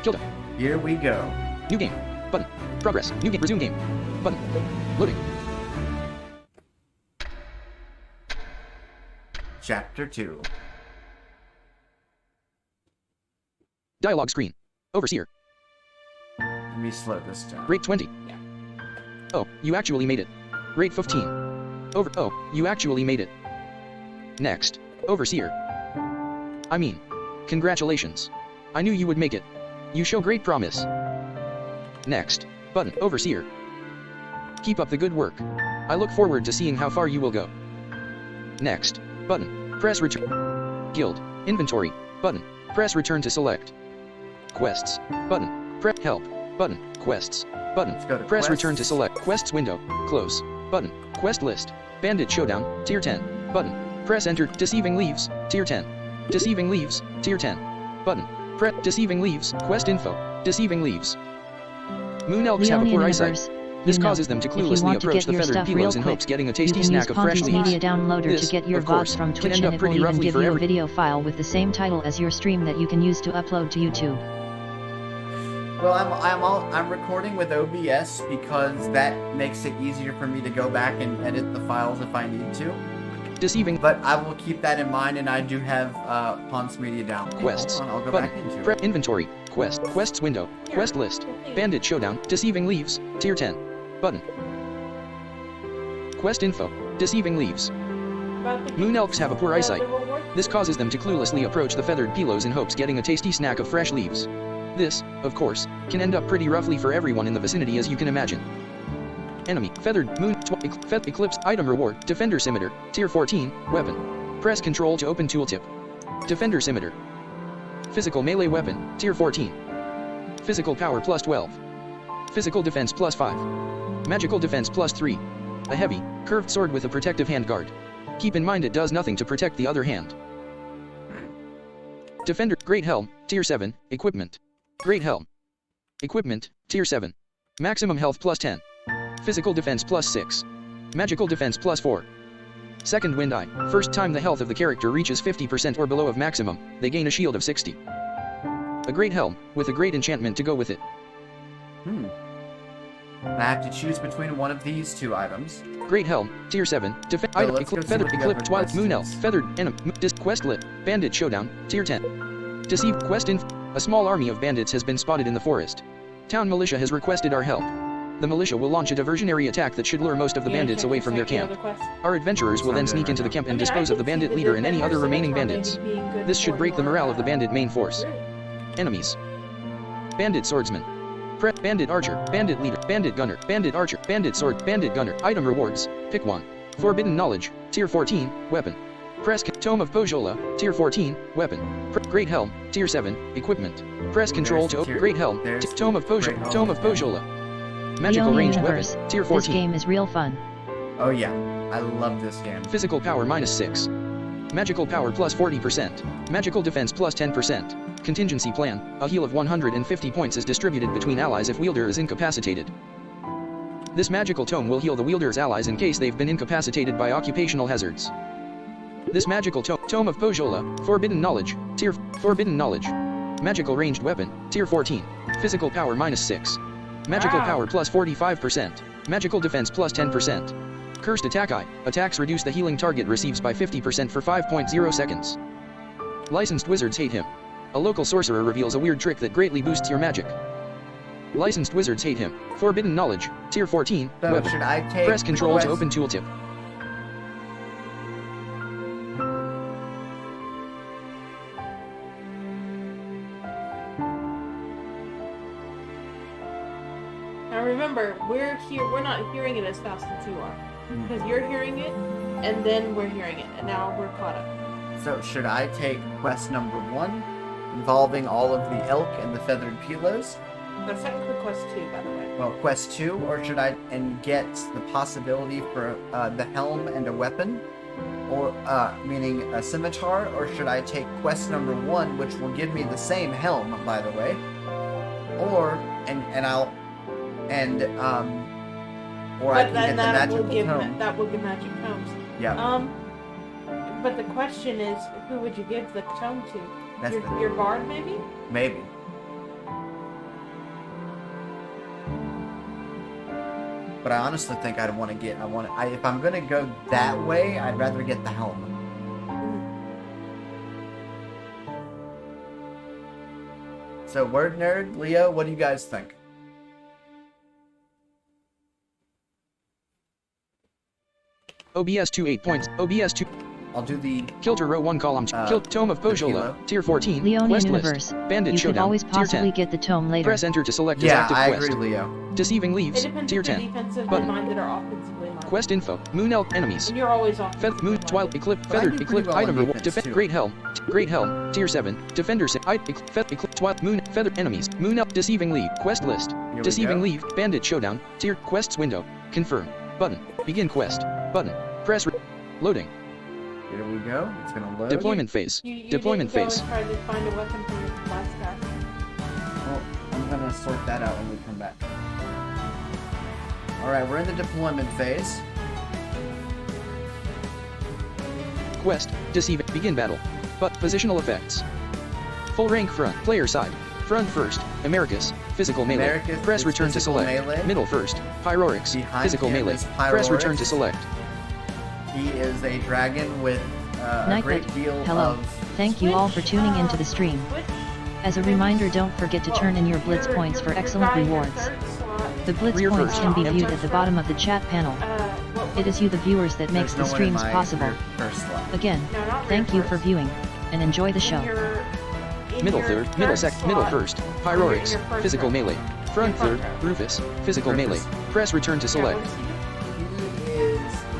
Kilta. Here we go. New game. Button. Progress. New game. Resume game. Button. Loading. Chapter 2. Dialogue screen. Overseer. Let me slow this down. Rate 20. Yeah. Oh, you actually made it. Rate 15. Oh, you actually made it. Next. Overseer. I mean, congratulations. I knew you would make it. You show great promise. Next. Button. Overseer. Keep up the good work. I look forward to seeing how far you will go. Next. Button. Press return. Guild. Inventory. Button. Press return to select. Quests. Button. Press help. Button. Quests. Button. Press quests. return to select. Quests window. Close. Button. Quest list. Bandit Showdown. Tier 10. Button. Press enter. Deceiving Leaves. Tier 10. Deceiving Leaves. Tier 10. Button. Press Deceiving Leaves. Quest info. Deceiving Leaves. Moon elves have a poor eyesight. This causes them to cluelessly approach the feathered pillows in hopes getting a tasty snack of fresh leaves. Media Downloader This, to get your of course, VODs from can Twitch, end and up it will pretty even roughly give for you a every- video file with the same title as your stream that you can use to upload to YouTube. Well, I'm recording with OBS because that makes it easier for me to go back and edit the files if I need to. Deceiving But I will keep that in mind, and I do have Ponce Media down. Quests. Hold on, I'll go Button. back into Prep it. inventory. Quest. Quests window. Quest list. Bandit Showdown. Deceiving Leaves. Tier 10. Button. Quest info. Deceiving Leaves. Moon elves have a poor eyesight. This causes them to cluelessly approach the feathered pillows in hopes getting a tasty snack of fresh leaves. This, of course, can end up pretty roughly for everyone in the vicinity, as you can imagine. Enemy. Feathered. Moon. Eclipse. Item reward. Defender Scimitar. Tier 14. Weapon. Press Control to open tooltip. Defender Scimitar. Physical melee weapon. Tier 14. Physical power plus 12. Physical defense plus 5. Magical defense plus 3. A heavy, curved sword with a protective handguard. Keep in mind it does nothing to protect the other hand. Defender. Great Helm. Tier 7. Equipment. Great Helm. Equipment. Tier 7. Maximum health plus 10. Physical defense plus 6. Magical defense plus 4. Second Wind Eye. First time the health of the character reaches 50% or below of maximum, they gain a shield of 60. A Great Helm, with a great enchantment to go with it. I have to choose between one of these two items. Great Helm, Tier 7, Item, let's go see Feathered, what the Eclipse, other Twilight, quest Moon Elf, is. Feathered, Enemy, Quest Lit, Bandit Showdown, Tier 10. Deceive, Quest Inf. A small army of bandits has been spotted in the forest. Town militia has requested our help. The militia will launch a diversionary attack that should lure most of the bandits away from their camp. Our adventurers will then sneak into the camp and dispose of the bandit leader and any other remaining bandits. This should break the morale of the bandit main force. Enemies. Bandit Swordsman. Bandit Archer, Bandit Leader, Bandit Gunner, Bandit Archer, Bandit Sword, Bandit Gunner. Item rewards. Pick one. Forbidden Knowledge, Tier 14, Weapon. Tome of Pojola, Tier 14, Weapon. Great Helm, Tier 7, Equipment. Press Control to open Great Helm, Tome of Pojola. Magical ranged Universe. weapon, Tier This 14. game is real fun. Oh yeah, I love this game. Physical power minus 6. Magical power plus 40%. Magical defense plus 10%. Contingency plan. A heal of 150 points is distributed between allies if wielder is incapacitated. This magical tome will heal the wielder's allies in case they've been incapacitated by occupational hazards. This magical Tome of Pojola, Forbidden Knowledge, Tier Forbidden Knowledge. Magical ranged weapon, Tier 14. Physical power minus 6. Magical power plus 45%. Magical defense plus 10%. Cursed Attack Eye. Attacks reduce the healing target receives by 50% for 5.0 seconds. Licensed wizards hate him. A local sorcerer reveals a weird trick that greatly boosts your magic. Licensed wizards hate him. Forbidden Knowledge, Tier 14, So Weapon. should I take Press Control to quest- open tooltip. Now remember, we're not hearing it as fast as you are. Because you're hearing it, and then we're hearing it, and now we're caught up. So should I take quest number 1, involving all of the elk and the feathered pillows? That's technically quest 2, by the way. Well, quest 2, or should I get the possibility for the helm and a weapon? Or, meaning a scimitar? Or should I take quest number 1, which will give me the same helm, by the way? Or, or I can get the magical tome. That will give magic tomes. Yeah. But the question is, who would you give the tome to? That's Your bard, maybe? Maybe. But I honestly think I'd want to get. If I'm gonna go that way, I'd rather get the helm. So, Word Nerd, Leo, what do you guys think? OBS 2 8 points. OBS 2. I'll do the Kilta row 1 column. Tome of Pojola. Tier 14. Leonian Quest Universe. list. Bandit You Showdown. could always Tier possibly 10. get the tome later. Press enter to select as Yeah, active I quest. agree, Leo. Deceiving It Leaves. depends Tier if they're 10. defensively Button. minded or offensively minded. Quest info. Moon Elk enemies. And you're always off. Moon Twilight Eclipse. But I Feathered do Eclipse. pretty well Item on reward. defense, too. Great Helm. Great Helm. Tier 7. Defender. Eclipse. Twilight. Moon. Feathered enemies. Moon Elk. Deceiving Leave. Quest list. Here we Deceiving go. Leave. Bandit Showdown. Tier. Quests window. Confirm. Button. Begin quest. Button. Press. Loading. Here we go. It's gonna load. Deployment phase. You Deployment didn't go phase. and try to find a weapon from the last guy. Well, I'm gonna sort that out when we come back. Alright, we're in the deployment phase. Quest. Deceive. Begin battle. But positional effects. Full rank front. Player side. Front first. Americas. Physical melee. Americas Press is return to physical select. melee. Middle first. Pyrorix. Behind Physical him melee. is Press return Pyrorix. to select. He is a dragon with a Nightbot. great deal Hello. of... Thank you all for tuning into the stream. Switch. As a reminder, don't forget to turn in your Blitz points for excellent Your guy in your rewards. third slot, The Blitz Rear points first. can be Empty. viewed at the bottom of the chat panel. It is you, the viewers, that makes There's the no one in streams my possible. rear first slot. Again, No, not thank rear you for first. viewing, and enjoy the show. In Middle your third. Middle slot, middle first. in Pyrorix. your first Physical row. melee. Front Your third. front row. Rufus. Physical Rufus. melee. Press return to Yeah, select. what is he?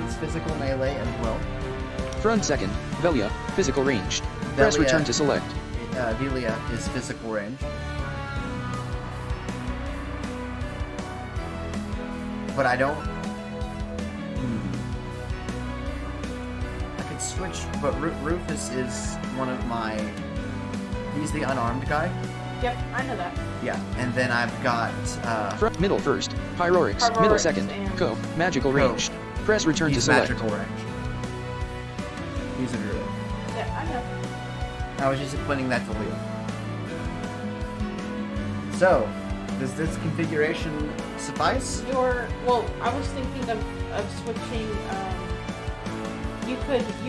He's physical melee as well. Front second. Velia. Physical ranged. Press Velia. return to select. Velia is physical range. But I don't... I could switch, but Rufus is one of my... He's the unarmed guy. Yep, I know that. Yeah, and then I've got... Front middle first. Pyrorix. Middle Pyrorix second. and- Go. Magical Go. ranged. Press return to he's select. magical range. He's a druid. Yeah, I know. I was just explaining that to Leo. So, does this configuration suffice? Well, I was thinking of switching. You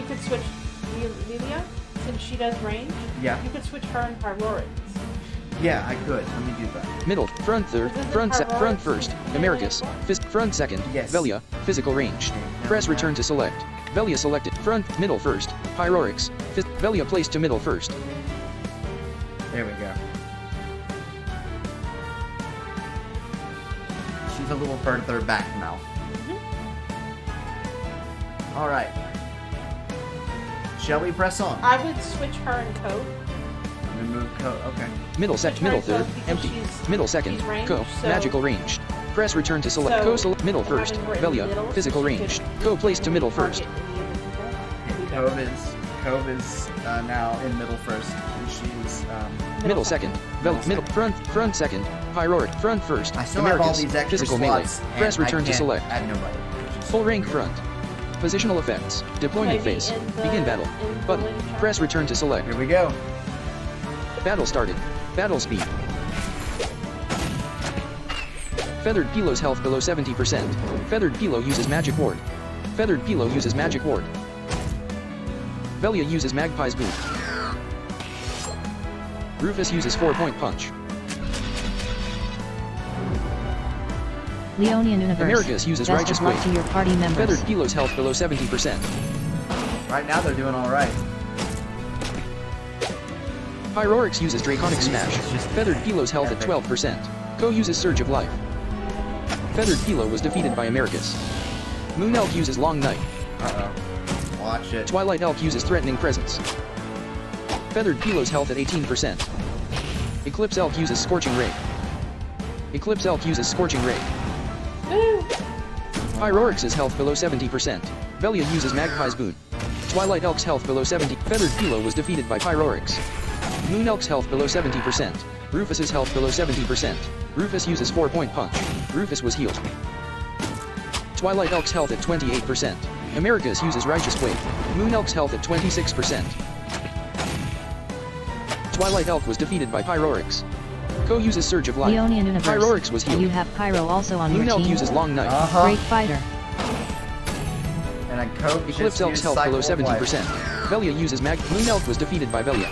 could switch Lilia since she does range. Yeah. You could switch her and Pyrorix. Yeah, I could. Let me do that. Middle. Front third. Isn't it Front Pyrorix? first. Americas. Front second. Yes. Velia. Physical ranged. now Press we return have- to select. Velia selected. Front. Middle first. Pyrorix. Velia placed to middle first. There we go. She's a little further back now. Alright. Shall we press on? I would switch her and Code. I'm gonna move okay. Middle Switch her middle and Code third. because Empty. she's- Middle second. she's ranged, Go. so- Magical ranged. Press return to select. So, Middle first. having her in the Velia. middle, Physical she could ranged. Go placed to middle first. target any of the people. Cove is now in middle first, and she's Middle second. Middle front second. Pyrorix. Front first. I still have all Americas. these extra Physical slots. melee. and Press I return to can't select. add nobody. which is Full rank weird. front. Positional effects. Deployment Maybe phase. in the- Begin battle. in the Button. link chat. Press return to select. Here we go. Battle started. Battle speed. Feathered Pilo's health below 70%. Feathered Pilo uses magic ward. Feathered Pilo uses magic ward. Velia uses magpie's boot. Rufus uses 4-point punch. Leonian Universe. Americas uses Best righteous of luck wave. to your party members. Feathered Pilo's health below 70%. Right now they're doing all right. Pyrorix uses Draconic It's Smash. just Feathered Pilo's health at epic. 12%. Ko uses Surge of Life. Feathered Pilo was defeated by Americas. Moon Elk uses Long Night. Uh-oh. Watch it. Twilight Elk uses Threatening Presence. Feathered Pilo's health at 18%. Eclipse Elk uses Scorching Ray. Eclipse Elk uses Scorching Ray. Woo! Pyrorix's health below 70%. Velia uses Magpie's Boon. Twilight Elk's health below 70. Feathered Pilo was defeated by Pyrorix. Moon Elk's health below 70%. Rufus's health below 70%. Rufus uses 4-point punch. Rufus was healed. Twilight Elk's health at 28%. Americas uses Righteous Wave. Moon Elk's health at 26%. Twilight Elk was defeated by Pyrorix. Ko uses Surge of Life. Leonian Universe. Pyrorix was And you healed. have Pyro also on your Moonelk team. uses Long Knife. Great fighter. And a Coke Eclipse just Elk's used health below Cycle of Life. 70%. Velia uses Mag. Moonelk was defeated by Velia.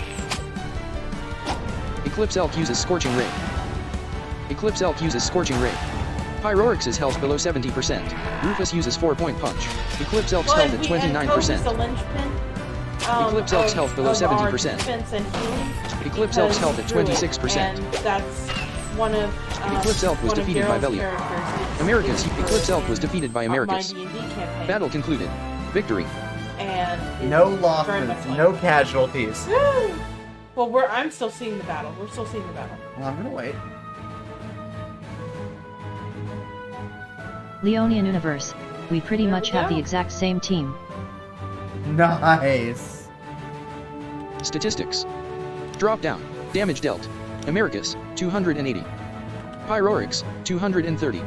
Eclipse Elk uses Scorching Ray. Eclipse Elk uses Scorching Ray. Pyrorix's health below 70%. Rufus uses 4-point punch. Eclipse Elk's health at 29%. Eclipse Elk's health below 70%. Eclipse Elk's health at 26%. And that's one of Eclipse Elk was one of defeated by Daryl's Velia. characters. Americus. Eclipse Elk was defeated by On my Americus. D&D campaign. Battle concluded. Victory. And No it's very losses, much like no casualties. Woo! Well, I'm still seeing the battle. We're still seeing the battle. Well, I'm gonna wait. Leonian Universe. We pretty There much we have the go. exact same team. Nice. Statistics. Drop down. Damage dealt. Americus, 280. Pyrorix, 230.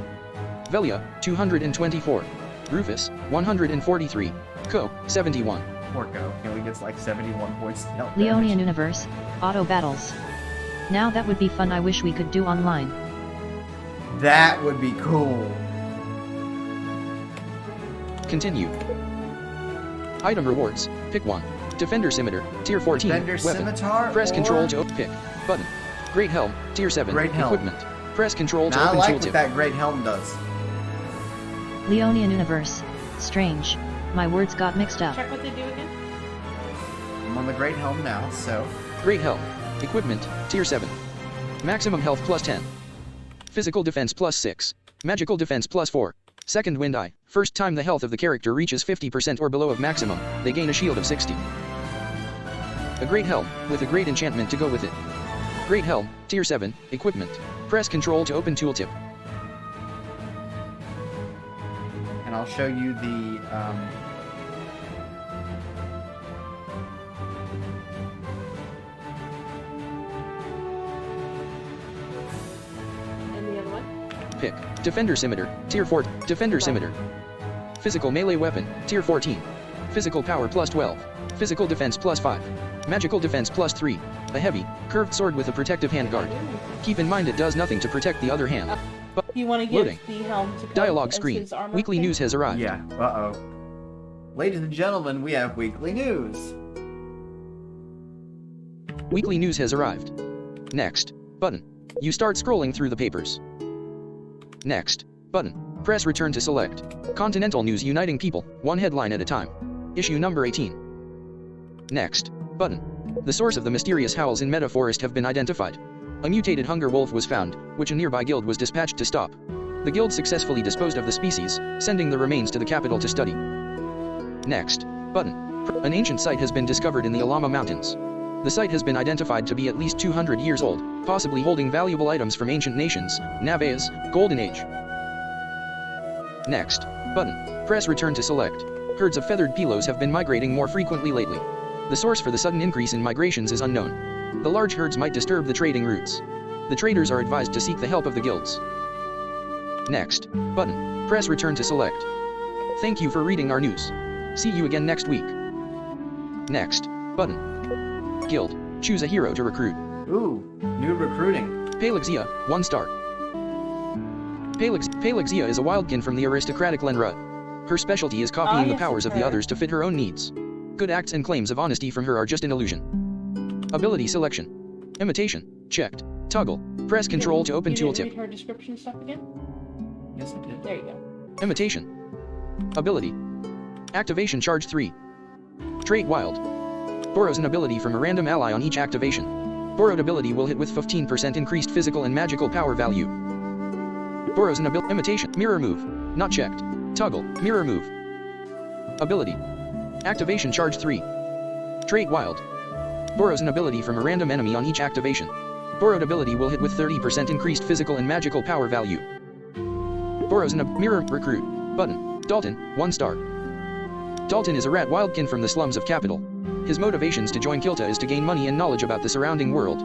Velia, 224. Rufus, 143. Ko, 71. Poor Go. He only gets like 71 points. No, Leonian Universe. Auto battles. Now that would be fun. I wish we could do online. That would be cool. Continue. Item rewards. Pick one. Defender Scimitar, Tier 14. Defender Weapon. Scimitar Press or- Control to pick. Button. Great Helm, Tier 7. Great Helm. Equipment. Press Control to Now I open like what tooltip. that great helm does. Leonian Universe. Strange. My words got mixed up. Check what they do again. I'm on the great helm now, so Great Helm. Equipment, Tier 7. Maximum health plus 10. Physical defense plus 6. Magical defense plus 4. Second Wind Eye. First time the health of the character reaches 50% or below of maximum, they gain a shield of 60. A Great Helm, with a great enchantment to go with it. Great Helm, Tier 7, Equipment. Press Control to open tooltip. and I'll show you the And the other one? Pick. Defender Scimitar, Tier 4. Defender Scimitar. Physical melee weapon, Tier 14. Physical power plus 12. Physical defense plus 5. Magical defense plus 3. A heavy, curved sword with a protective handguard. Keep in mind it does nothing to protect the other hand. But You want to give Loading. the helm to Coke dialogue as screen. his armor Weekly thing? news has arrived. yeah. Ladies and gentlemen, we have weekly news. Weekly news has arrived. Next. Button. You start scrolling through the papers. Next. Button. Press return to select. Continental news uniting people, one headline at a time. Issue number 18. Next. Button. The source of the mysterious howls in Meta Forest have been identified. A mutated hunger wolf was found, which a nearby guild was dispatched to stop. The guild successfully disposed of the species, sending the remains to the capital to study. Next. Button. An ancient site has been discovered in the Alama Mountains. The site has been identified to be at least 200 years old, possibly holding valuable items from ancient nations, Naveas, Golden Age. Next. Button. Press return to select. Herds of feathered pilos have been migrating more frequently lately. The source for the sudden increase in migrations is unknown. The large herds might disturb the trading routes. The traders are advised to seek the help of the guilds. Next. Button. Press return to select. Thank you for reading our news. See you again next week. Next. Button. Guild. Choose a hero to recruit. Ooh, new recruiting. Palexia, 1 star. Palexia is a wildkin from the aristocratic Lenrud. Her specialty is copying the yes, powers of it's the her. others to fit her own needs. Good acts and claims of honesty from her are just an illusion. Ability selection. Imitation. Checked. Toggle. Press Control to open You didn't tooltip. read her description stuff again? Yes, I did. There you go. Imitation. Ability. Activation charge 3. Trait Wild. Borrows an ability from a random ally on each activation. Borrowed ability will hit with 15% increased physical and magical power value. Borrows an ability. Imitation. Mirror move. Not checked. Toggle. Mirror move. Ability. Activation charge 3. Trait Wild. Borrows an ability from a random enemy on each activation. Borrowed ability will hit with 30% increased physical and magical power value. Borrows an Mirror Recruit. Button. Dalton, 1 star. Dalton is a rat wildkin from the slums of Capital. His motivations to join Kilta is to gain money and knowledge about the surrounding world.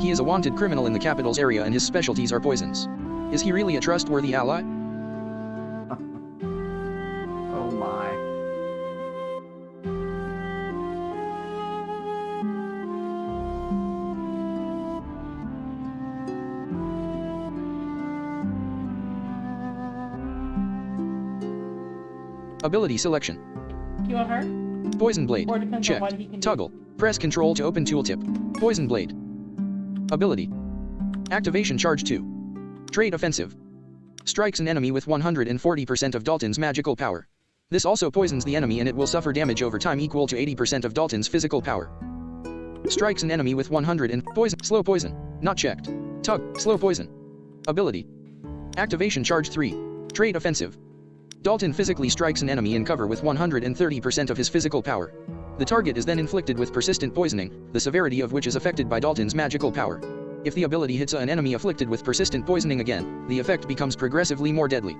He is a wanted criminal in the capital's area and his specialties are poisons. Is he really a trustworthy ally? Oh my. Ability selection. You want her? Poison Blade. Or depends on what Checked. he can do. Toggle. Press Ctrl to open tooltip. Poison Blade. Ability. Activation Charge 2. Trade Offensive. Strikes an enemy with 140% of Dalton's magical power. This also poisons the enemy and it will suffer damage over time equal to 80% of Dalton's physical power. Strikes an enemy with 100 and poison. Slow poison. Not checked. Tug. Slow poison. Ability. Activation Charge 3. Trade Offensive. Dalton physically strikes an enemy in cover with 130% of his physical power. The target is then inflicted with persistent poisoning, the severity of which is affected by Dalton's magical power. If the ability hits an enemy afflicted with persistent poisoning again, the effect becomes progressively more deadly.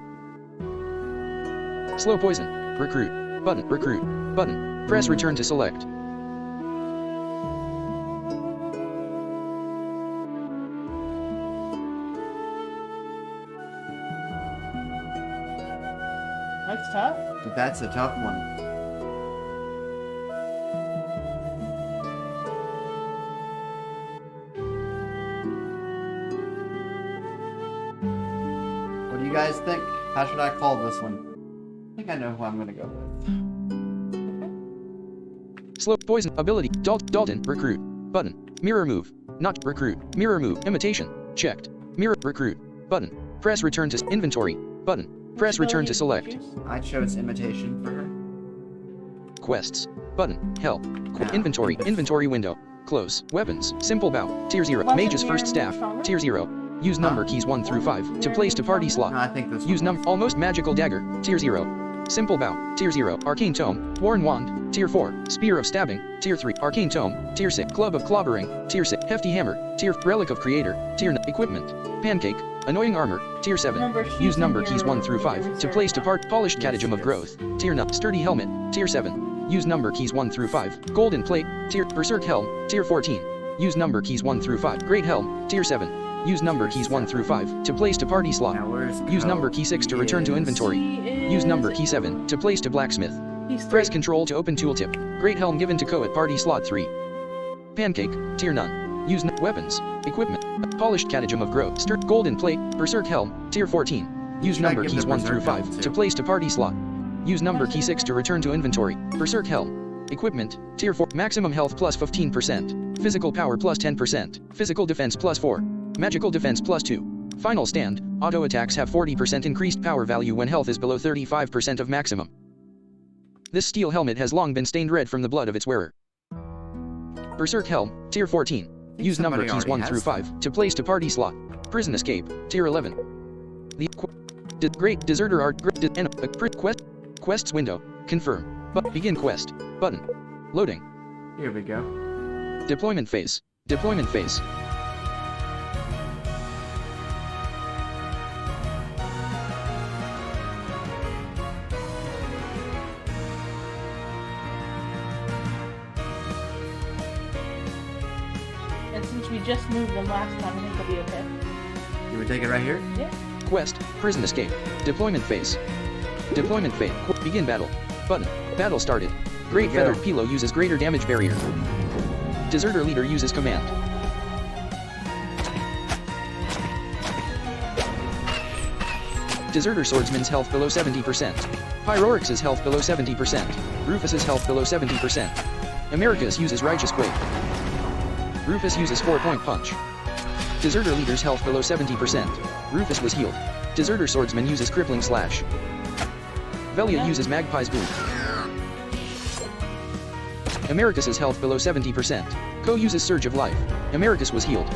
Slow poison. Recruit. Button. Recruit. Button. Press return to select. That's tough. That's a tough one. What do you guys think? How should I call this one? I think I know who I'm gonna go with. Slow poison. Ability. Dalton. Recruit. Button. Mirror move. Not recruit. Mirror move. Imitation. Checked. Mirror. Recruit. Button. Press return to inventory. Button. Press return to select. I chose imitation for her. Quests. Button. Help. Yeah. Inventory. Inventory window. Close. Weapons. Simple bow. Tier 0. Wasn't Mage's Mirror first staff. stronger? Tier 0. Use number keys 1 through 5 to place to party No, slot. I think this Use one. almost magical dagger. Tier 0. Simple bow. Tier 0. Arcane tome. Worn wand. Tier 4. Spear of stabbing. Tier 3. Arcane tome. Tier 6. Club of clobbering. Tier 6. Hefty hammer. Tier relic of creator. Tier 9. Equipment. Pancake. Annoying armor. Tier 7. Remember, she's Use in number your- keys 1 through 5 to reserve place to class. polished Yes, catechism of yes. growth. Tier 9. Sturdy helmet. Tier 7. Use number keys 1 through 5. Golden plate. Tier Berserk helm. Tier 14. Use number keys 1 through 5. Great helm. Tier 7. Use number keys 1 through 5 to place to party slot. Now where's Use Ko? number key 6 to return to He is- inventory. Use number key 7 to place to blacksmith. He's Press three. Ctrl to open tooltip. Great helm given to Ko at party slot 3. Pancake. Tier none. Use weapons. Equipment. Polished catechism of growth. Golden plate. Berserk helm. Tier 14. Use Should I number give keys the 1 through Berserk helm 5 too? to place to party slot. Use number key 6 to return to inventory. Berserk helm. Equipment. Tier 4. Maximum health plus 15%. Physical power plus 10%. Physical defense plus 4. Magical defense plus 2. Final stand. Auto attacks have 40% increased power value when health is below 35% of maximum. This steel helmet has long been stained red from the blood of its wearer. Berserk helm. Tier 14. Use number somebody keys already 1 has through 5 to place to party slot. Prison escape. Tier 11. The great deserter art. Quests window. Confirm. Begin quest. Button. Loading. Here we go. Deployment phase. Deployment phase. And since we just moved them last time, I think it'll be okay. You would take it right here? Yeah. Quest. Prison escape. Deployment phase. Deployment phase. Begin battle. Button. Battle started. Great Here we go. Feathered Pilo uses greater damage barrier. Deserter leader uses command. Deserter swordsman's health below 70%. Pyrorix's health below 70%. Rufus's health below 70%. Americus uses righteous quake. Rufus uses 4-point punch. Deserter leader's health below 70%. Rufus was healed. Deserter swordsman uses crippling slash. Velia uses magpie's boom. Americus's health below 70%. Ko uses surge of life. Americus was healed.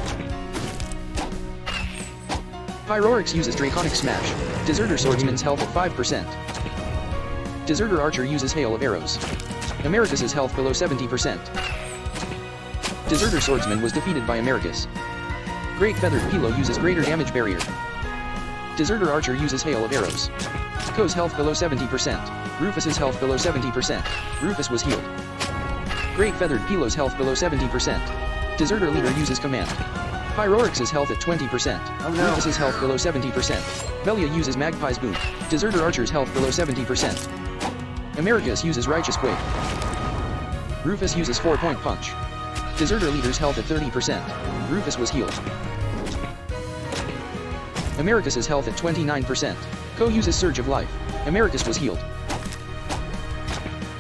Pyrorix uses draconic smash. Deserter swordsman's health at 5%. Deserter archer uses hail of arrows. Americus's health below 70%. Deserter swordsman was defeated by Americus. Great feathered Pilo uses greater damage barrier. Deserter archer uses hail of arrows. Ko's health below 70%. Rufus's health below 70%. Rufus was healed. Great feathered Pilo's health below 70%. Deserter leader uses command. Pyrorix's health at 20%. Oh no. Rufus's health below 70%. Velia uses magpie's boom. Deserter archer's health below 70%. Americus uses righteous quake. Rufus uses 4-point punch. Deserter leader's health at 30%. Rufus was healed. Americus's health at 29%. Ko uses surge of life. Americus was healed.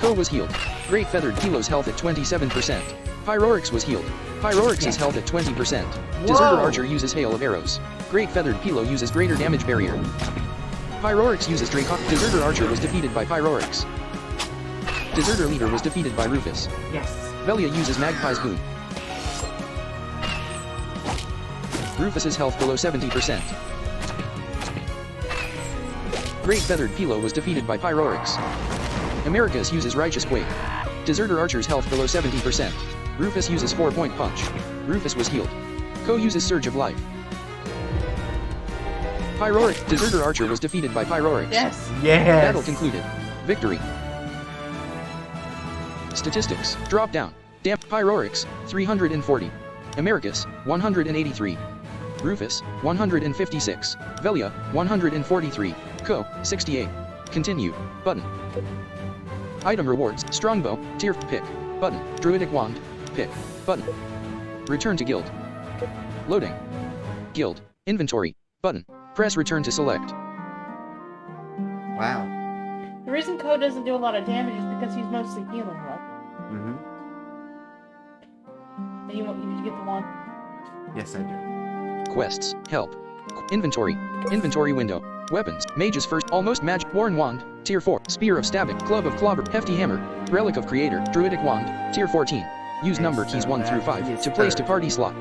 Ko was healed. Great Feathered Pilo's health at 27%. Pyroryx was healed. Pyroryx's health at 20%. Deserter Archer uses Hail of Arrows. Great Feathered Pilo uses Greater Damage Barrier. Pyroryx uses Dracon. Deserter Archer was defeated by Pyroryx. Deserter Leader was defeated by Rufus. Yes. Velia uses Magpie's Boon. Rufus's health below 70%. Great Feathered Pilo was defeated by Pyroryx. Americus uses Righteous Quake. Deserter Archer's health below 70%. Rufus uses 4-point punch. Rufus was healed. Ko uses Surge of Life. Pyroryx. Deserter Archer was defeated by Pyroryx. Yes. Yes. Battle concluded. Victory. Statistics. Drop down. Damp. Pyroryx, 340. Americus, 183. Rufus, 156. Velia, 143. Ko, 68. Continue. Button. Item rewards. Strongbow. Tier. Pick. Button. Druidic Wand. Pick. Button. Return to guild. Loading. Guild. Inventory. Button. Press return to select. Wow. The reason Ko doesn't do a lot of damage is because he's mostly healing weapon. Mm-hmm. And you get the one. Yes, I do. Quests. Help. Inventory. Inventory window. Weapons. Mage's First. Almost Magic. Worn Wand. Tier 4. Spear of Stabbing. Club of Clobber. Hefty Hammer. Relic of Creator. Druidic Wand. Tier 14. Use number keys 1 through 5 to place to party slot.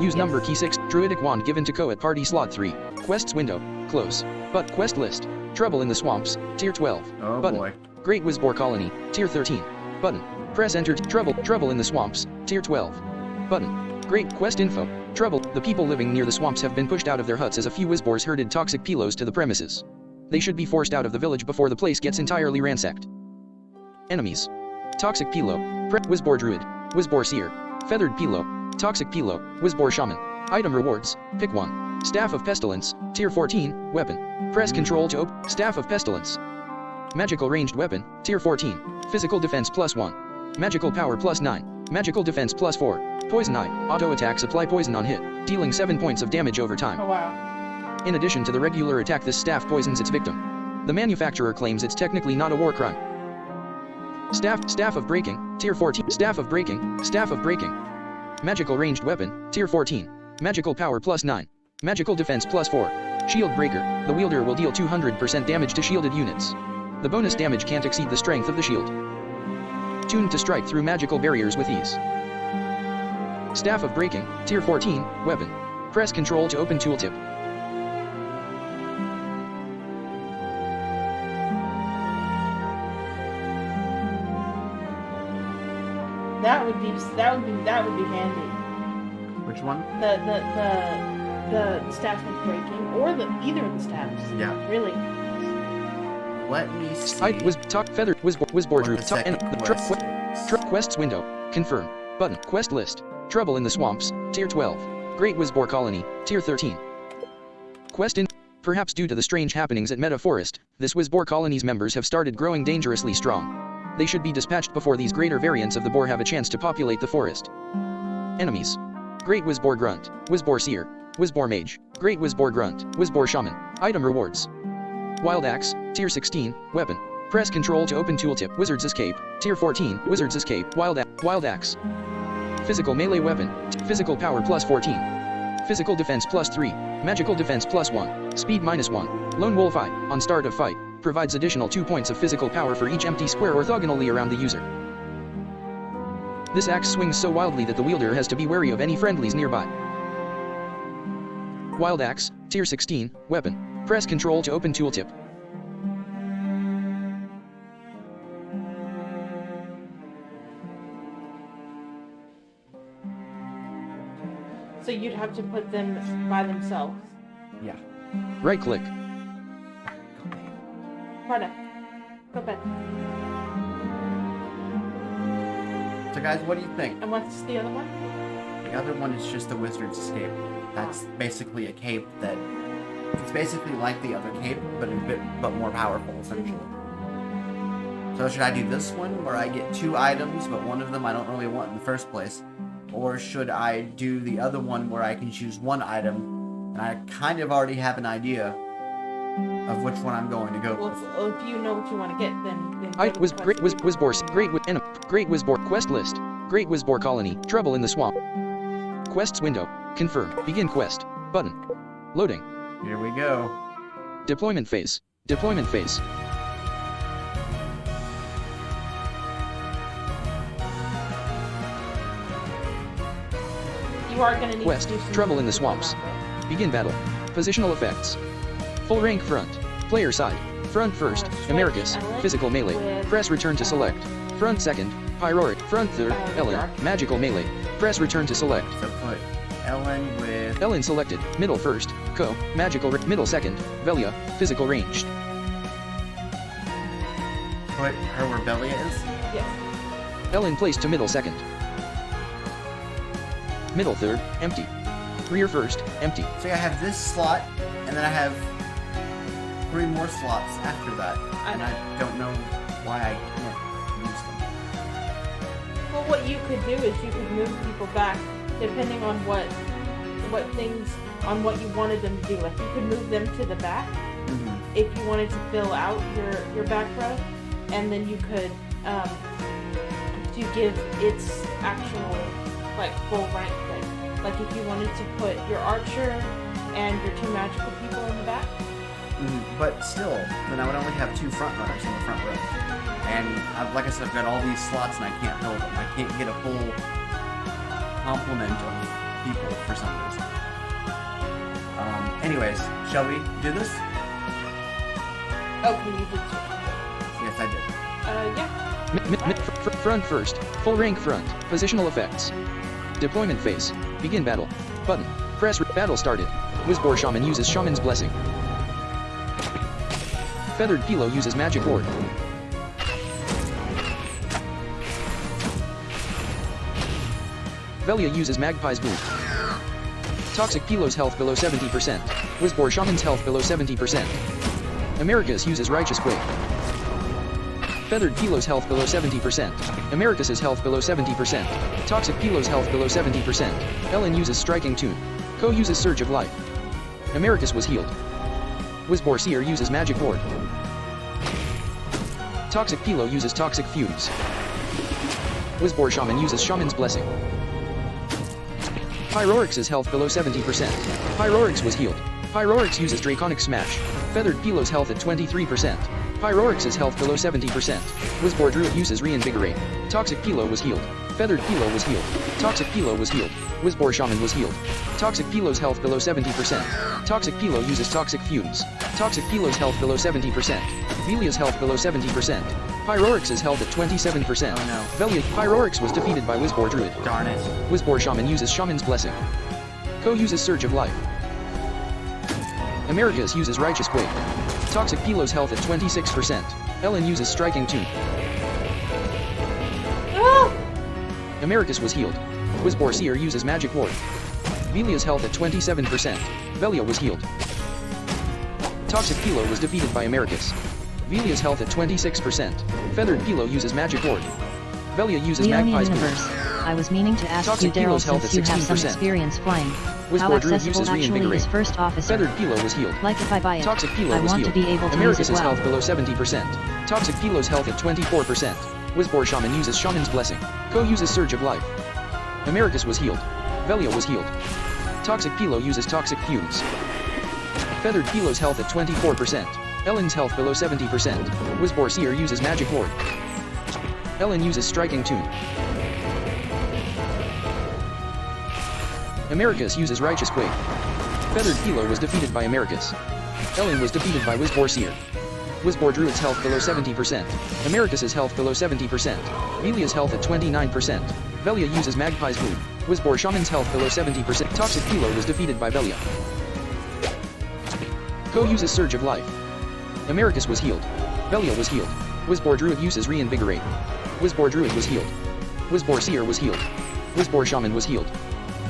Use number key 6. Druidic Wand given to Ko at party slot 3. Quests window. Close. But quest list. Trouble in the Swamps. Tier 12. Oh Button. boy. Great Wizbor Colony. Tier 13. Button. Press enter. Trouble in the Swamps. Tier 12. Button. Great Quest info. Trouble. The people living near the swamps have been pushed out of their huts as a few Wizbors herded toxic pilos to the premises. They should be forced out of the village before the place gets entirely ransacked. Enemies. Toxic Pilo. Wizbor Druid. Wizbor Seer. Feathered Pilo. Toxic Pilo. Wizbor Shaman. Item rewards. Pick one. Staff of Pestilence. Tier 14. Weapon. Press Control to open. Staff of Pestilence. Magical Ranged Weapon. Tier 14. Physical Defense +1. Magical Power +9. Magical Defense +4. Poison Eye. Auto attacks apply poison on hit, dealing 7 points of damage over time. Oh wow. In addition to the regular attack, this staff poisons its victim. The manufacturer claims it's technically not a war crime. Staff of Breaking. Tier 14. Staff of Breaking. Staff of Breaking. Magical Ranged Weapon. Tier 14. Magical Power +9. Magical Defense +4. Shield Breaker. The wielder will deal 200% damage to shielded units. The bonus damage can't exceed the strength of the shield. Tuned to strike through magical barriers with ease. Staff of Breaking. Tier 14. Weapon. Press Control to open tooltip. That would be handy. Which one? The staff of breaking, or either of the staffs. Yeah. Really. Let me see. Feathered Wizbor what Druid. the second quest is. Quests window. Confirm. Button. Quest list. Trouble in the Swamps. Tier 12. Great Wizbor Colony. Tier 13. Quest in. Perhaps due to the strange happenings at Meta Forest, this Wizbor Colony's members have started growing dangerously strong. They should be dispatched before these greater variants of the boar have a chance to populate the forest. Enemies. Great Wizbor Grunt. Wizbor Seer. Wizbor Mage. Great Wizbor Grunt. Wizbor Shaman. Item rewards. Wild Axe. Tier 16. Weapon. Press Control to open tooltip. Wizard's Escape. Tier 14. Wizard's Escape. Wild Axe. Physical Melee Weapon. Physical Power +14. Physical Defense +3. Magical Defense +1. Speed -1. Lone Wolf Eye. On start of fight. Provides additional 2 points of physical power for each empty square orthogonally around the user. This axe swings so wildly that the wielder has to be wary of any friendlies nearby. Wild Axe. Tier 16. Weapon. Press Control to open tooltip. So you'd have to put them by themselves. Yeah. Right click. Marta, go back. So guys, what do you think? And what's the other one? The other one is just the Wizard's Escape. That's basically a cape that... It's basically like the other cape, but more powerful, essentially. So should I do this one, where I get 2 items, but one of them I don't really want in the first place? Or should I do the other one where I can choose 1 item, and I kind of already have an idea, of which one I'm going to go Well, with. if you know what you want to get, then I go to was quest Great two. Wizbor Great Wizbor quest list. Great Wizbor colony. Trouble in the swamp. Quests window. Confirm. Begin quest. Button. Loading. Here we go. Deployment phase. Deployment phase. You are gonna need Quest, to do some Trouble in the movement Swamps. around, though. Begin battle. Positional effects. Full rank front. Player side. Front first. Switch Americus. Ellen Physical melee. with, Press return to select. Front second. Pyroric. Front third. Ellen. Dark. Magical melee. Press return to select. So put Ellen with. Ellen selected. Middle first. Co. Magical. Middle second. Velia. Physical ranged. Put her where Belia is. Yes. Ellen placed to middle second. Middle third. Empty. Rear first. Empty. See, I have this slot, and then I have 3 more slots after that. I And know. I don't know why I can't use them. Well, what you could do is you could move people back depending on what things on what you wanted them to do. Like you could move them to the back if you wanted to fill out your back row, and then you could to give its actual like full rank thing. Like if you wanted to put your archer and your 2 magical people in the back. But still, then I would only have 2 front runners in the front row. And like I said, I've got all these slots and I can't fill them. I can't get a full complement of people for some reason. Anyways, shall we do this? Okay, you did switch. Yes, I did. Yeah. Front first. Full rank front. Positional effects. Deployment phase. Begin battle. Button. Press. Battle started. Wizbor Shaman uses Shaman's Blessing. Feathered Pilo uses Magic Ward. Velia uses Magpie's Boom. Toxic Pilo's health below 70%. Wizbor Shaman's health below 70%. Americus uses Righteous Quake. Feathered Pilo's health below 70%. Americus's health below 70%. Toxic Pilo's health below 70%. Ellen uses Striking Tune. Co uses Surge of Life. Americus was healed. Wizbor Seer uses Magic Ward. Toxic Pilo uses Toxic Fumes. Wizbor Shaman uses Shaman's Blessing. Pyrorix's health below 70%. Pyrorix was healed. Pyrorix uses Draconic Smash. Feathered Pilo's health at 23%. Pyrorix's health below 70%. Wizbor Druid uses Reinvigorate. Toxic Pilo was healed. Feathered Pilo was healed. Toxic Pilo was healed. Wizbor Shaman was healed. Toxic Pilo's health below 70%. Toxic Pilo uses Toxic Fumes. Toxic Pilo's health below 70%. Velia's health below 70%. Pyrorix's health at 27%. Oh no. Velia Pyrorix was defeated by Wizbor Druid. Darn it. Wizbor Shaman uses Shaman's Blessing. Co uses Surge of Life. Americus uses Righteous Quake. Toxic Pilo's health at 26%. Ellen uses Striking Tune. Oh! Americus was healed. Wizbor Seer uses Magic Ward. Velia's health at 27%. Velia was healed. Toxic Pilo was defeated by Americus. Velia's health at 26%. Feathered Pilo uses Magic Ward. Velia uses Leonie Magpie's Boom. Universe. I was meaning to ask Toxic you, Daryl, Pilo's health since at you have some 16%. experience flying. How Wizbor Druid accessible uses actually is Reinvigorate. First Officer? Feathered Pilo was healed. Like if I buy it, Toxic Pilo I was want healed. to be able to use Americus's it well. health below 70%. Toxic Pilo's health at 24%. Wizbor Shaman uses Shaman's Blessing. Co uses Surge of Life. Americus was healed. Velia was healed. Toxic Pilo uses Toxic Fumes. Feathered Pilo's health at 24%. Ellen's health below 70%. Wizbor Seer uses Magic Ward. Ellen uses Striking Tune. Americus uses Righteous Quake. Feathered Pilo was defeated by Americus. Ellen was defeated by Wizbor Seer. Wizbor Druid's health below 70%. Americus's health below 70%. Velia's health at 29%. Velia uses Magpie's Boom. Wizbor Shaman's health below 70%. Toxic Pilo was defeated by Velia. Co uses Surge of Life. Americus was healed. Velia was healed. Wizbor Druid uses Reinvigorate. Wizbor Druid was healed. Wizbor Seer was healed. Wizbor Shaman was healed.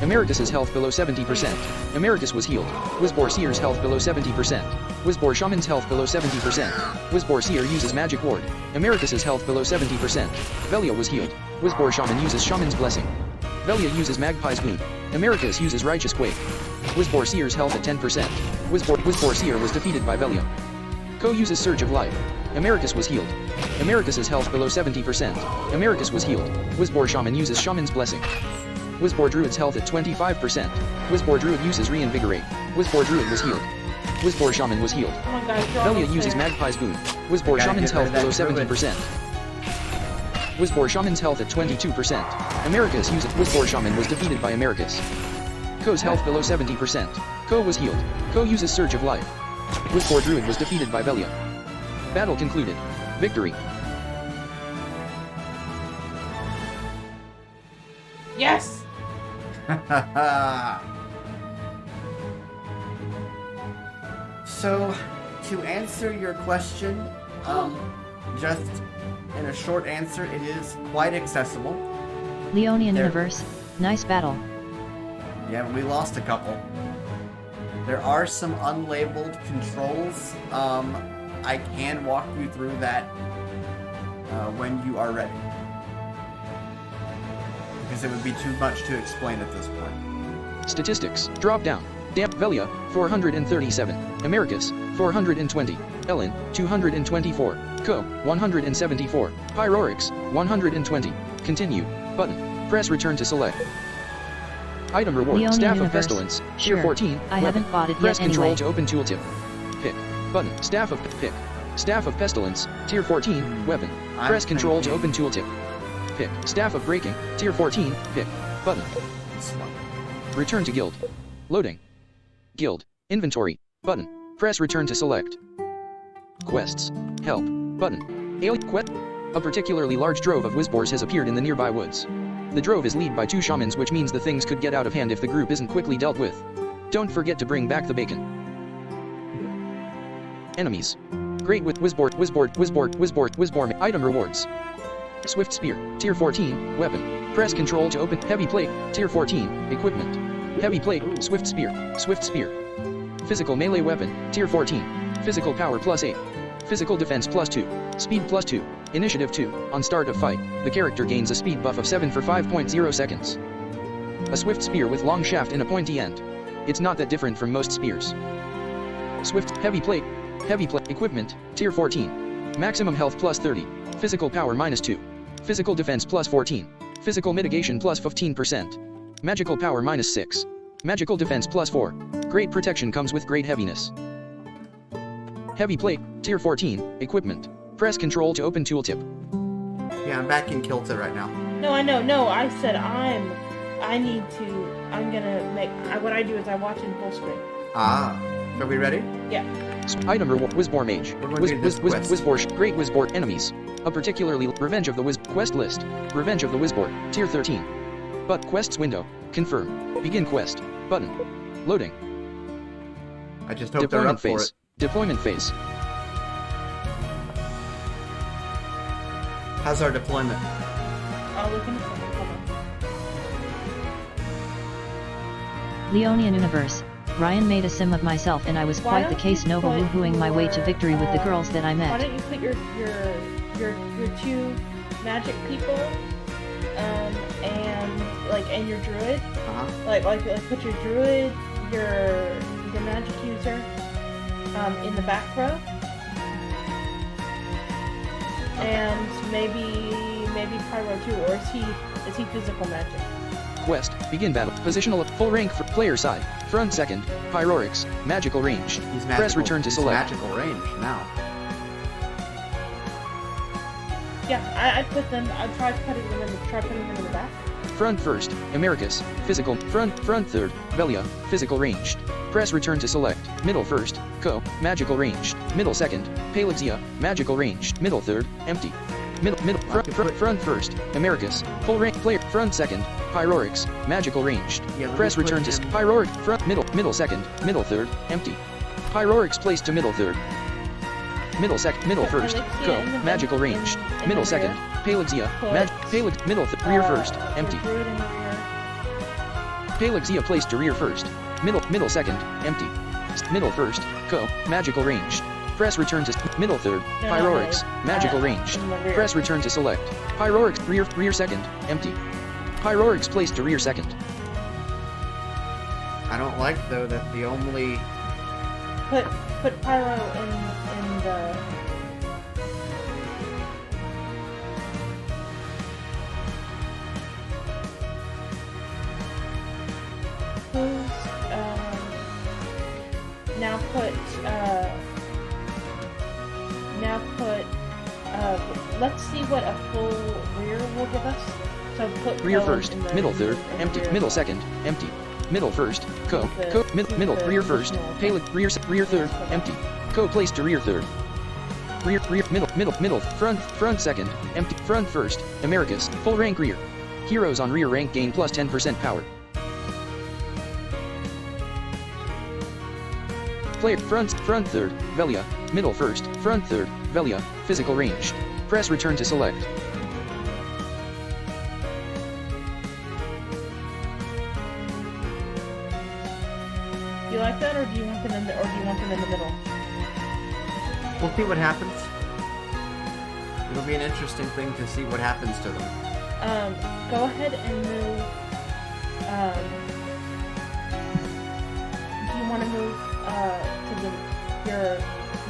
Americus's health below 70%. Americus was healed. Wizbor Seer's health below 70%. Wizbor Shaman's health below 70%. Wizbor Seer uses Magic Ward. Americus's health below 70%. Velia was healed. Wizbor Shaman uses Shaman's Blessing. Velia uses Magpie's Boom. Americus uses Righteous Quake. Wizbor Seer's health at 10%. Wisbor Seer was defeated by Velia. Ko uses Surge of Life. Americus was healed. Americus's health below 70%. Americus was healed. Wisbor Shaman uses Shaman's Blessing. Wisbor Druid's health at 25%. Wisbor Druid uses Reinvigorate. Wisbor Druid was healed. Wisbor Shaman was healed. Come on, guys, you're Velia almost uses there. Magpie's Boon. Wisbor Shaman's health below 70%. Wisbor Shaman's health at 22%. Americus uses Wisbor Shaman was defeated by Americus. Ko's health below 70%. Ko was healed. Ko uses Surge of Life. Wisbor Druid was defeated by Velia. Battle concluded. Victory. Yes! So, to answer your question, just in a short answer, it is quite accessible. Leonian There- Universe, nice battle. Yeah, we lost a couple. There are some unlabeled controls. I can walk you through that when you are ready. Because it would be too much to explain at this point. Statistics. Drop down. Velia, 437. Americus, 420. Ellen, 224. Ko, 174. Pyrorix, 120. Continue. Button. Press return to select. Item reward. Leonian Staff of Universe. Pestilence. Sure. Tier 14. I haven't bought it Press yet Control anyway. to open tooltip. Pick. Button. Staff of Pick. Staff of Pestilence. Tier 14. Weapon. Press Control to open tooltip. Pick. Staff of Breaking. Tier 14. Pick. Button. Return to guild. Loading. Guild. Inventory. Button. Press return to select. Quests. Help. Button. Alien quest. A particularly large drove of Wisbors has appeared in the nearby woods. The drove is led by 2 shamans, which means the things could get out of hand if the group isn't quickly dealt with. Don't forget to bring back the bacon. Enemies. Great with Wisbor. Item rewards. Swift Spear. Tier 14. Weapon. Press Control to open. Heavy Plate. Tier 14. Equipment. Heavy Plate. Swift Spear. Swift Spear. Physical Melee Weapon. Tier 14. Physical Power plus 8. Physical Defense plus 2. Speed plus 2. Initiative 2. On start of fight, the character gains a speed buff of 7 for 5.0 seconds. A swift spear with long shaft and a pointy end. It's not that different from most spears. Swift Heavy Plate. Heavy Plate Equipment. Tier 14. Maximum health plus 30. Physical Power minus 2. Physical Defense plus 14. Physical Mitigation plus 15%. Magical Power minus 6. Magical Defense plus 4. Great Protection comes with great heaviness. Heavy Plate. Tier 14. Equipment. Press Control to open tooltip. Yeah, I'm back in Kilta right now. No, I know. No, I said I'm gonna make. What I do is I watch in full screen. Ah. Are we ready? Yeah. Item reward. Wisbor Mage. We're going to do this quest. Wisbor. Great Wisbor enemies. A particularly Revenge of the Quest list. Revenge of the Wisbor. Tier 13. But quests window. Confirm. Begin quest. Button. Loading. I just hope they're up Deployment for phase. it. Deployment phase. How's our deployment? I'll look in a second. Hold on. Leonian Universe. Ryan made a sim of myself and I was Why quite the don't case you Nova put woohooing my way to your, victory with the girls that I Why met. don't you put your 2 magic people, and your druid, like put your druid, your magic user, in the back row, and maybe Pyro too, or is he physical magic? Quest. Begin battle. Positional. Full rank for player side. Front second. Pyrorix. Magical range. He's magical. Press return to He's select. magical range now. Yeah, I'd try putting them in the back. Front first. Americus. Physical. Front third. Velia. Physical ranged. Press return to select. Middle first. Ko. Magical ranged. Middle second. Palexia. Magical ranged. Middle third. Empty. Middle. Front first. Americus. Full rank player. Front second. Pyrorix. Magical ranged. Yeah, let me Press put return to him- Pyrorix. Front middle second. Middle third. Empty. Pyrorix placed to middle third. Middle Put first. Alexia Ko. in the Magical in- ranged. in Middle the second. rear. Palexia. Put, Rear first. Empty. Your druid in the rear. Palexia placed to rear first. Middle second. Empty. Middle first. Ko. Magical ranged. Press return to middle third. No, Pyrorix. Magical in ranged. the rear. Press return to select. Pyrorix. Rear second. Empty. Pyrorix placed to rear second. I don't like though that the only put Pyro in the. Who's now put let's see what a full rear will give us. So put Rear Poe first, in the middle third, in the empty, rear. middle second, empty. Middle first, co, The- co, keep middle, the rear first, positional Palin, rear third, empty. Co placed to rear third. Rear, middle, front second, empty, front first, Americas, full rank rear. Heroes on rear rank gain plus 10% power. Player, front third, Velia, middle first, front third, Velia, physical ranged. Press return to select. Do you like that, or do you want them in the middle? We'll see what happens. It'll be an interesting thing to see what happens to them. Go ahead and move. Do you want to move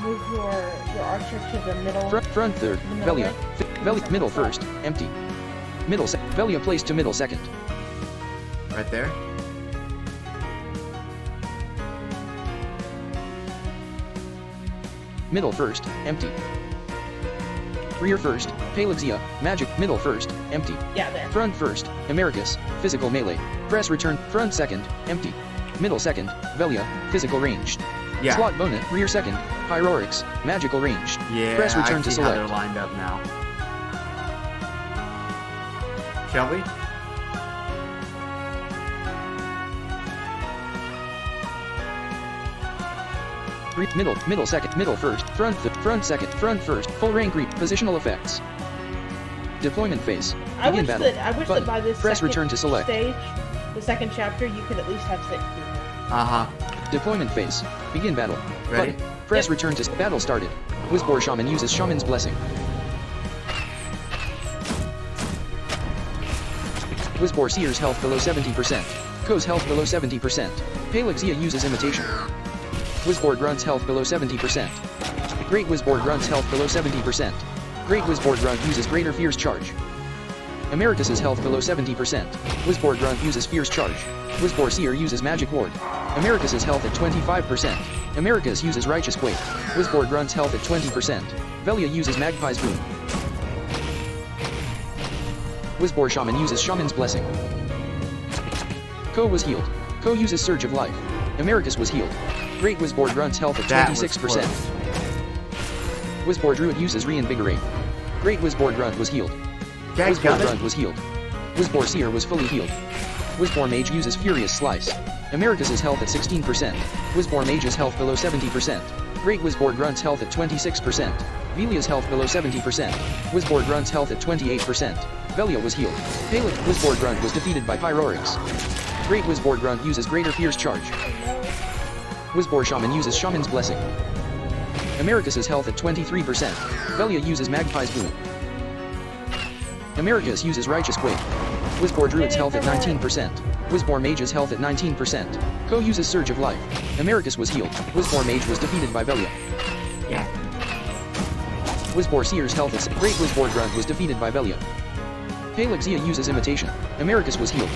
move your archer to the middle? Front third, The middle Velia, Velia, middle first, empty. Middle Velia placed to middle second. Right there. Middle first, empty. Rear first, Palexia, magic, middle first, empty. Yeah, there. Front first, Americas, physical melee. Press return, front second, empty. Middle second, Velia, physical ranged. Yeah. Slot bonus, rear second, Pyroryx, magical ranged. Yeah. Press return I to see how they're select. lined up now. Shall we? Middle second, middle first, front second, front first, full rank reap, positional effects. Deployment phase. I Begin wish battle. that Button. by this Press second return to select. stage, the second chapter, you could at least have 6 people. Deployment phase. Begin battle. Ready? Button. Press Yep. return to battle started. Wizbor Shaman uses Shaman's Blessing. Wizbor Seer's health below 70%. Ko's health below 70%. Palexia uses Imitation. Wizbor Grunt's health below 70%. Great Wizbor Grunt's health below 70%. Great Wizbor Grunt uses Greater Fierce Charge. Americus's health below 70%. Wizbor Grunt uses Fierce Charge. Wizbor Seer uses Magic Ward. Americus's health at 25%. Americus uses Righteous Quake. Wizbor Grunt's health at 20%. Velia uses Magpie's Boom. Wizbor Shaman uses Shaman's Blessing. Ko was healed. Ko uses Surge of Life. Americus was healed. Great Wizbor Grunt's health at That was 26%. close. Wizbor Druid uses Reinvigorate. Great Wizbor Grunt was healed. Dang, Wizbor got it. Grunt was healed. Wizbor Seer was fully healed. Wizbor Mage uses Furious Slice. Americus's health at 16%. Wizbor Mage's health below 70%. Great Wizbor Grunt's health at 26%. Velia's health below 70%. Wizbor Grunt's health at 28%. Velia was healed. Palek Wizbor Grunt was defeated by Pyroryx. Great Wizbor Grunt uses Greater Fierce Charge. Wizbor Shaman uses Shaman's Blessing. Americus's health at 23%. Velia uses Magpie's Boom. Americus uses Righteous Quake. Wizbor Druid's health at 19%. Wizbor Mage's health at 19%. Ko uses Surge of Life. Americus was healed. Wizbor Mage was defeated by Velia. Yeah. Wizbor Seer's health at Great Wizbor Grunt was defeated by Velia. Palexia uses Imitation. Americus was healed.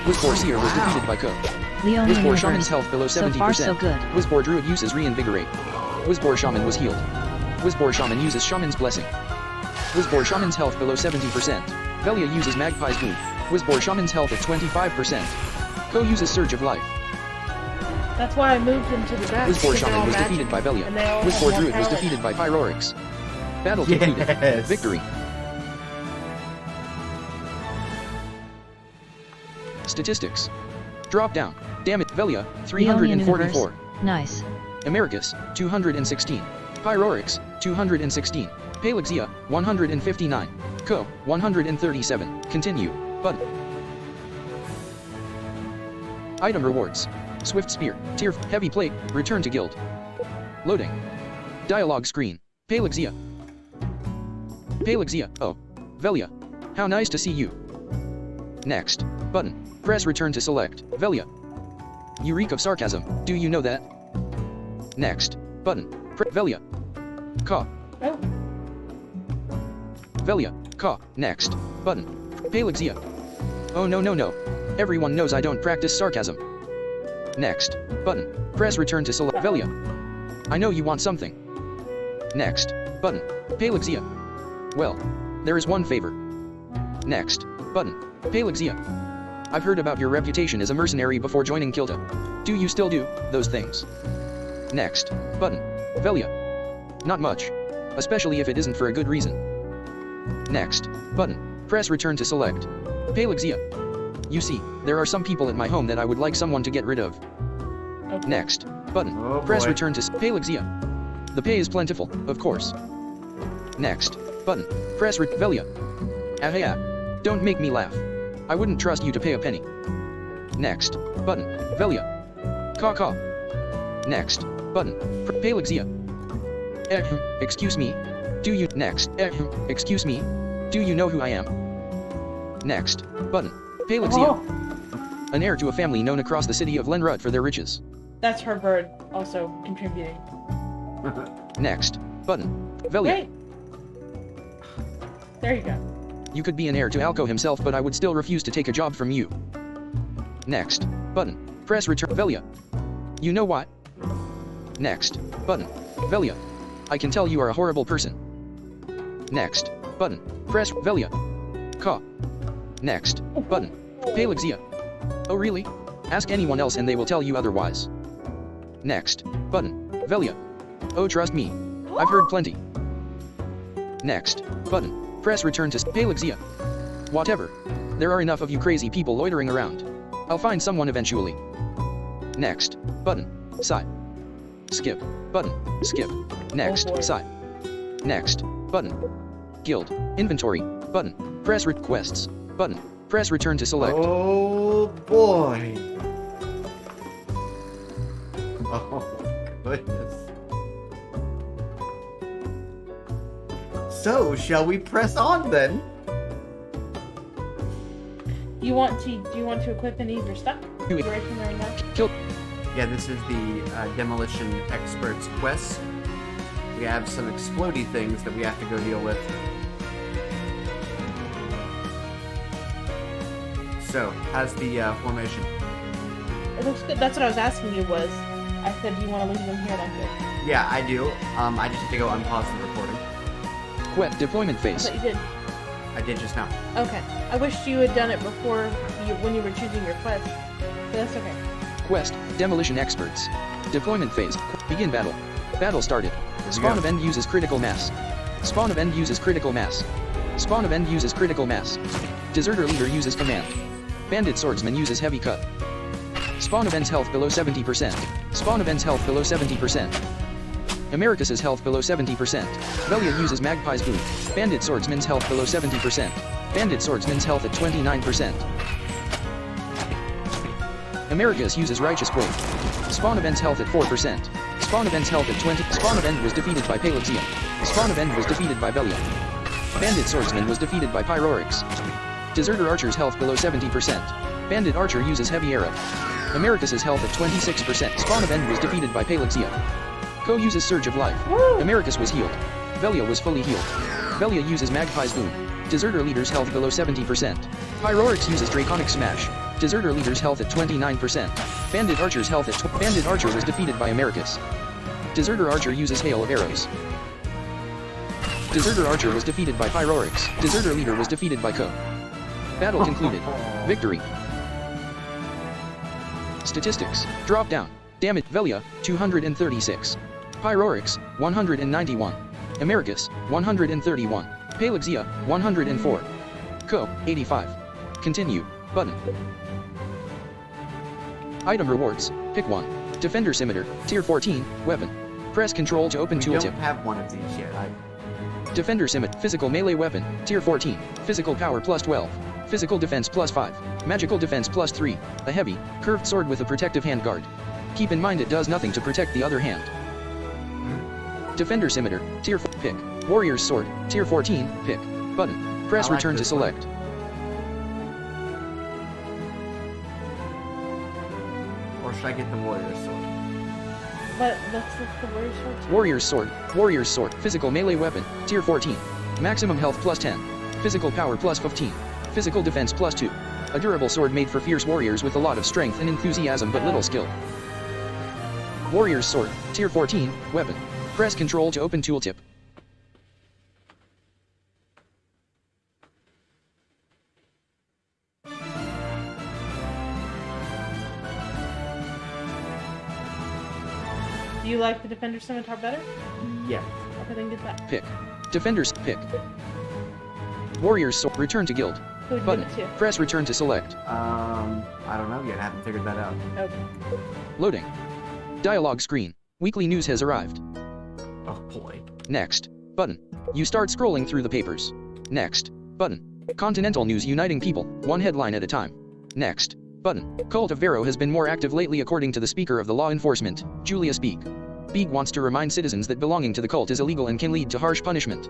Wizbor Seer was defeated by Ko. Leonie Wizbor Shaman's Universe. health below 70%. So far so good. Wizbor Druid uses Reinvigorate. Wizbor Shaman was healed. Wizbor Shaman uses Shaman's Blessing. Wizbor Shaman's health below 70%. Velia uses Magpie's Boom. Wizbor Shaman's health at 25%. Ko uses Surge of Life. That's why I moved them to the back. Wizbor because they're all Shaman was magic, defeated by Velia. and they all have Wizbor one Druid was power. defeated by Pyroryx. Battle concluded. Yes. Victory. Statistics. Drop down. Damage. Velia, Leonie 344. Universe. Nice. Americus, 216. Pyroryx, 216. Palexia, 159. Ko, 137. Continue. Button. Item rewards. Swift Spear. Tier Heavy Plate. Return to Guild. Loading. Dialogue screen. Palexia. Palexia. Oh. Velia. How nice to see you. Next. Button. Press return to select. Velia. You reek of sarcasm. Do you know that? Next. Button. Velia. Ka. Oh. Velia. Ka. Next. Button. Palexia. Oh no no no. Everyone knows I don't practice sarcasm. Next. Button. Press return to select Velia. I know you want something. Next. Button. Palexia. Well, there is one favor. Next. Button. Palexia. I've heard about your reputation as a mercenary before joining Kilta. Do you still do those things? Next. Button. Velia. Not much. Especially if it isn't for a good reason. Next. Button. Press return to select. Palexia. You see, there are some people at my home that I would like someone to get rid of. Okay. Next. Button. Oh, Press boy. return to Palexia. The pay is plentiful, of course. Next. Button. Press Velia. Ah. Don't make me laugh. I wouldn't trust you to pay a penny. Next. Button. Velia. Ka. Next. Button. Palexia. Excuse me. Do you next? Excuse me. Do you know who I am? Next. Button. Palexia. Oh, An heir to a family known across the city of Lenrud for their riches. that's her bird also contributing. Next. Button. Velia. Great. There you go. You could be an heir to Alco himself, but I would still refuse to take a job from you. Next. Button. Press return. Velia. You know what? Next. Button. Velia. I can tell you are a horrible person. Next. Button. Press Velia. Ka. Next. Button. Palexia. Oh really? Ask anyone else and they will tell you otherwise. Next. Button. Velia. Oh trust me. I've heard plenty. Next. Button. Press return to Palexia. Whatever. There are enough of you crazy people loitering around. I'll find someone eventually. Next. Button. Side. Skip. Button. Skip. Next. Oh boy. Side. Next. Button. Guild. Inventory. Button. Press requests. Button. Press return to select. Oh boy. Oh goodness. So, shall we press on then? Do you want to equip any of your stuff? Do You it. ready for me right now? Kill. Yeah, this is the Demolition Expert's quest. We have some explodey things that we have to go deal with. So, how's the formation? It looks good. That's what I was asking you was. I said, do you want to leave them here? And I said, Yeah, I do. I just have to go unpause the recording. Quet deployment I phase. thought you did. I did just now. Okay. I wished you had done it before when you were choosing your quest. But that's okay. Quest, demolition experts. Deployment phase, begin battle. Battle started. we Spawn go. of end uses critical mass. Spawn of end uses critical mass. Spawn of end uses critical mass. Deserter leader uses command. Bandit swordsman uses heavy cut. Spawn of end's health below 70%. Spawn of end's health below 70%. Americus's health below 70%. Velia uses magpie's boot. Bandit swordsman's health below 70%. Bandit swordsman's health at 29%. Americus uses righteous blade. Spawn of end's health at 4%. Spawn of end's health at 20. Spawn of end was defeated by Palexia. Spawn of end was defeated by Velia. Bandit swordsman was defeated by Pyrorix. Deserter archer's health below 70%. Bandit archer uses heavy arrow. Americus's health at 26%. Spawn of end was defeated by Palexia. Co uses surge of life. Woo! Americus was healed. Velia was fully healed. Velia uses magpie's boon. Deserter leader's health below 70%. Pyrorix uses draconic smash. Deserter leader's health at 29%. Bandit archer's health at Bandit archer was defeated by Americus. Deserter archer uses hail of arrows. Deserter archer was defeated by Pyrorix. Deserter leader was defeated by Co. Battle concluded. Victory. Statistics. Drop down. Damage. Velia, 236. Pyrorix, 191. Americus, 131. Palexia, 104. Co, 85. Continue. Button. Item rewards. Pick 1. Defender Scimitar, Tier 14, Weapon. Press Control to open We tooltip. don't have one of these yet. Defender Scimitar, Physical Melee Weapon, Tier 14. Physical Power plus 12. Physical Defense plus 5. Magical Defense plus 3. A heavy, curved sword with a protective handguard. Keep in mind it does nothing to protect the other hand. Defender Scimitar, Tier 4, pick. Warrior's Sword, Tier 14, pick. Button. Press I like return to this one. select. Or should I get the warrior sword? But let's look at the warrior sword. Warrior's sword. Warrior's sword. Physical melee weapon. Tier 14. Maximum health plus 10. Physical power plus 15. Physical defense plus 2. A durable sword made for fierce warriors with a lot of strength and enthusiasm but little skill. Warrior's sword. Tier 14. Weapon. Press Control to open tooltip. Do you like the Defender Scimitar better? Yeah. Okay, then get that. Pick. Defender's pick. Warrior's sword. Return to guild. Who would Button. give it to? Press return to select. I don't know yet. I haven't figured that out. Okay. Loading. Dialog screen. Weekly news has arrived. Oh boy. Next. Button. You start scrolling through the papers. Next. Button. Continental news uniting people, one headline at a time. Next. Button. Cult of Vero has been more active lately according to the Speaker of the Law Enforcement, Julia Speak. Beeg wants to remind citizens that belonging to the cult is illegal and can lead to harsh punishment.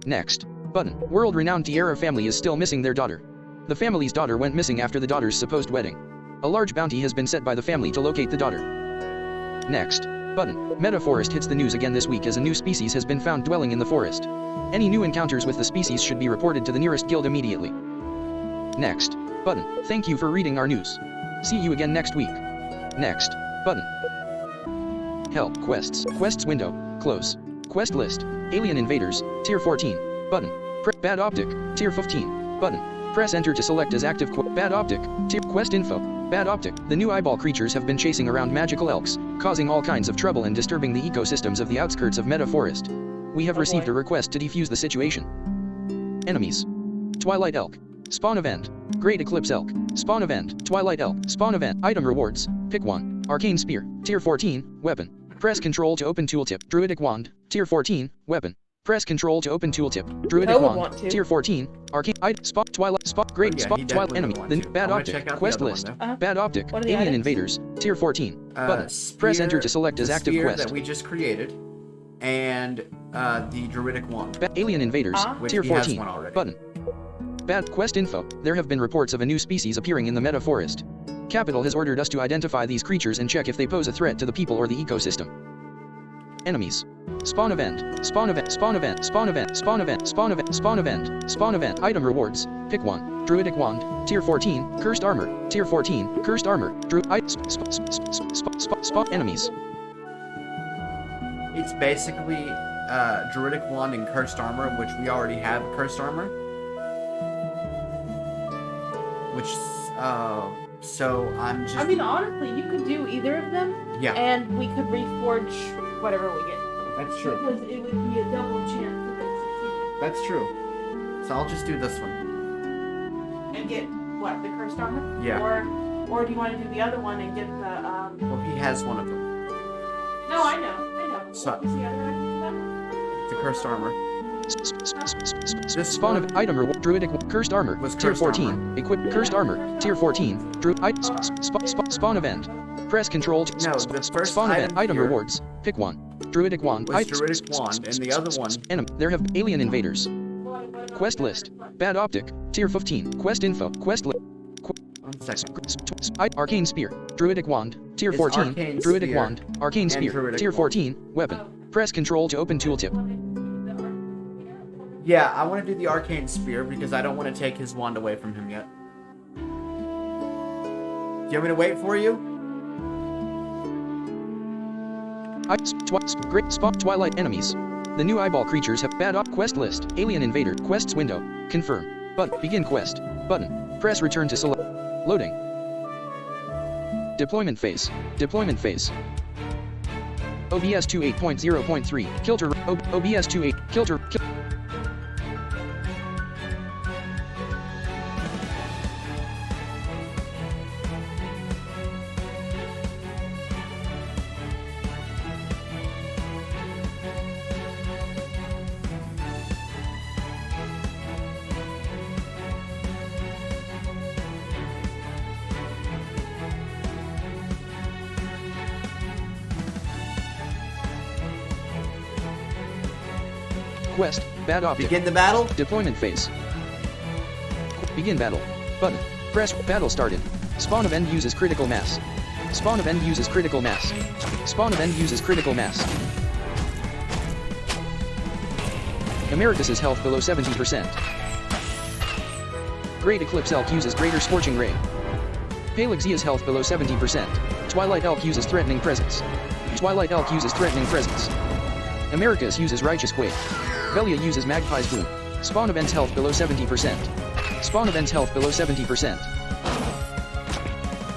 Next. Button. World-renowned Tierra family is still missing their daughter. The family's daughter went missing after the daughter's supposed wedding. A large bounty has been set by the family to locate the daughter. Next. Button. Metaforest hits the news again this week as a new species has been found dwelling in the forest. Any new encounters with the species should be reported to the nearest guild immediately. Next. Button. Thank you for reading our news. See you again next week. Next. Button. Help. Quests. Quests window. Close. Quest list. Alien invaders. Tier 14. Button. Bad optic. Tier 15. Button. Press enter to select as active Bad optic. Tier quest info. Bad optic. The new eyeball creatures have been chasing around magical elks, causing all kinds of trouble and disturbing the ecosystems of the outskirts of Metaforest. We have received a request to defuse the situation. Enemies. Twilight elk. Spawn event. Great Eclipse elk. Spawn event. Twilight elk. Spawn event. Item rewards. Pick 1. Arcane spear. Tier 14. Weapon. Press Control to open tooltip. Druidic wand. Tier 14. Weapon. Press Control to open tooltip. Druidic wand. Tier 14. Arcane. Spot. Twilight. Spot. Great. Spot. Twilight enemy. The bad optic. Quest list. Bad optic. Alien invaders. Tier 14. Button. Press enter to select as active quest. That we just created, and the Druidic wand. Alien invaders. Which Tier he has 14. one already. Button. Bad quest info. There have been reports of a new species appearing in the Metaforest. Capital has ordered us to identify these creatures and check if they pose a threat to the people or the ecosystem. Enemies. Spawn event. Spawn event. Spawn event. Spawn event. Spawn event. Spawn event. Spawn event. Spawn event. Item rewards. Pick 1. Druidic wand. Tier 14. Cursed armor. Tier 14. Cursed armor. Spot enemies. It's basically Druidic wand and cursed armor, which we already have cursed armor. Which, so I'm just... I mean, honestly, you could do either of them. Yeah. And we could reforge whatever we get. That's true. Because it would be a double chance of it succeeding. That's true. So I'll just do this one. And get, what, the cursed armor? Yeah. Or do you want to do the other one and get the, Well, he has one of them. No, I know. So- What was the other one? That one? The cursed armor. This Spawn of item reward. Druidic cursed armor. Was Tier cursed 14. armor. Equip cursed armor. Tier 14. Spawn event. Press Control. No, the first spawn event. Item here rewards. Pick 1. Druidic wand. was Druidic wand, and the other one... There have alien invaders. Quest list. Bad optic. Tier 15. Quest info. Quest list. 1 second. Arcane spear. Druidic wand. Tier It's 14. arcane Druidic spear wand. Arcane and spear. druidic Tier wand. 14. Weapon. Press Control to open tooltip. Yeah, I want to do the arcane spear because I don't want to take his wand away from him yet. Do you want me to wait for you? Great spot Twilight enemies. The new eyeball creatures have bad op quest list. Alien invader quests window. Confirm. But begin quest. Button. Press return to select. Loading. Deployment phase. Deployment phase. OBS 28.0.3. Kilter. OBS 28. Kilter. Quest. Bad optic. Begin the battle? Deployment phase. Begin battle. Button. Press battle started. Spawn event uses critical mass. Spawn event uses critical mass. Spawn event uses critical mass. Americus's health below 70%. Great Eclipse Elk uses Greater Scorching Ray. Palexia's health below 70%. Twilight Elk uses Threatening Presence. Twilight Elk uses Threatening Presence. Americus uses Righteous Quake. Velia uses Magpie's Boom. Spawn event's health below 70%. Spawn event's health below 70%.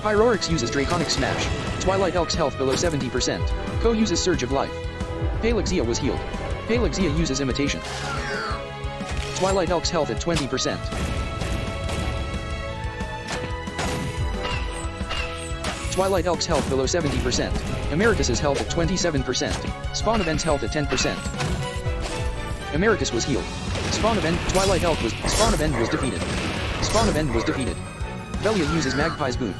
Pyroryx uses Draconic Smash. Twilight Elk's health below 70%. Co uses Surge of Life. Palexia was healed. Palexia uses Imitation. Twilight Elk's health at 20%. Twilight Elk's health below 70%. Americus's health at 27%. Spawn event's health at 10%. Americus was healed. Spawn event, Twilight Elk was, Spawn event was defeated. Spawn event was defeated. Velia uses Magpie's Boom.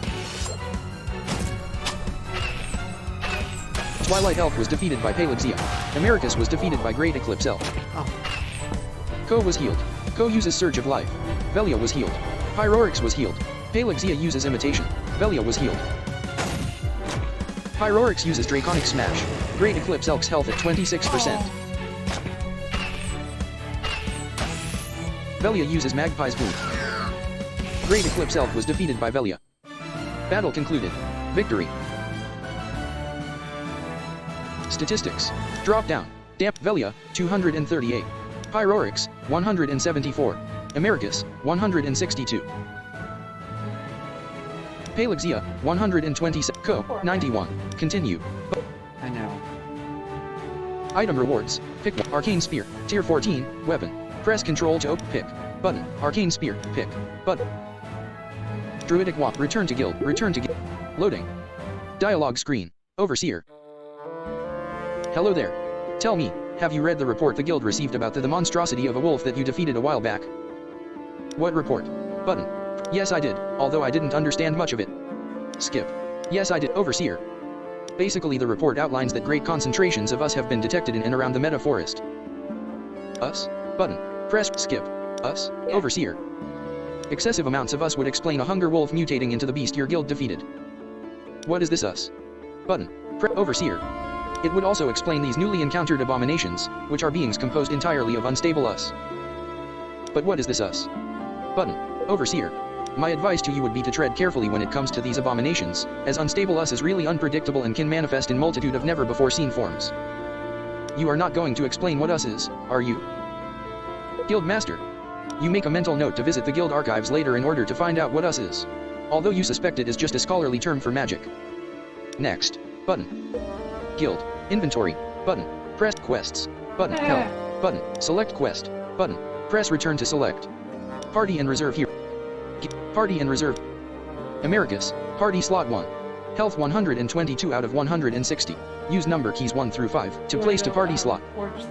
Twilight Elk was defeated by Palexia. Americus was defeated by Great Eclipse Elk. Co was healed. Co uses Surge of Life. Velia was healed. Pyroryx was healed. Palexia uses Imitation. Velia was healed. Pyroryx uses Draconic Smash. Great Eclipse Elk's health at 26%. Velia uses Magpie's Boom. Great Eclipse Elk was defeated by Velia. Battle concluded. Victory. Statistics. Drop down. Damp Velia, 238. Pyroryx, 174. Americus, 162. Palexia, 127. Co, 91. Continue. I know. Item rewards. Pick one. Arcane Spear. Tier 14. Weapon. Press Control to open. Pick. Button. Arcane Spear. Pick. Button. Druidic Wand. Return to guild. Return to guild. Loading. Dialogue screen. Overseer. Hello there. Tell me, have you read the report the guild received about the monstrosity of a wolf that you defeated a while back? What report? Button. Yes, I did, although I didn't understand much of it. Skip. Yes, I did. Overseer. Basically, the report outlines that great concentrations of us have been detected in and around the Meta Forest. Us? Button. Press skip. Us? Yeah. Overseer. Excessive amounts of us would explain a hunger wolf mutating into the beast your guild defeated. What is this us? Button. Overseer. It would also explain these newly encountered abominations, which are beings composed entirely of unstable us. But what is this us? Button. Overseer. My advice to you would be to tread carefully when it comes to these abominations, as unstable us is really unpredictable and can manifest in multitude of never-before-seen forms. You are not going to explain what us is, are you? Guild Master. You make a mental note to visit the guild archives later in order to find out what us is. Although you suspect it is just a scholarly term for magic. Next. Button. Guild. Inventory. Button. Press quests. Button. Help. Button. Select quest. Button. Press return to select. Party and reserve here. Party and reserve. Americus. Party slot 1. Health 122 out of 160. Use number keys 1 through 5 to place to party slot.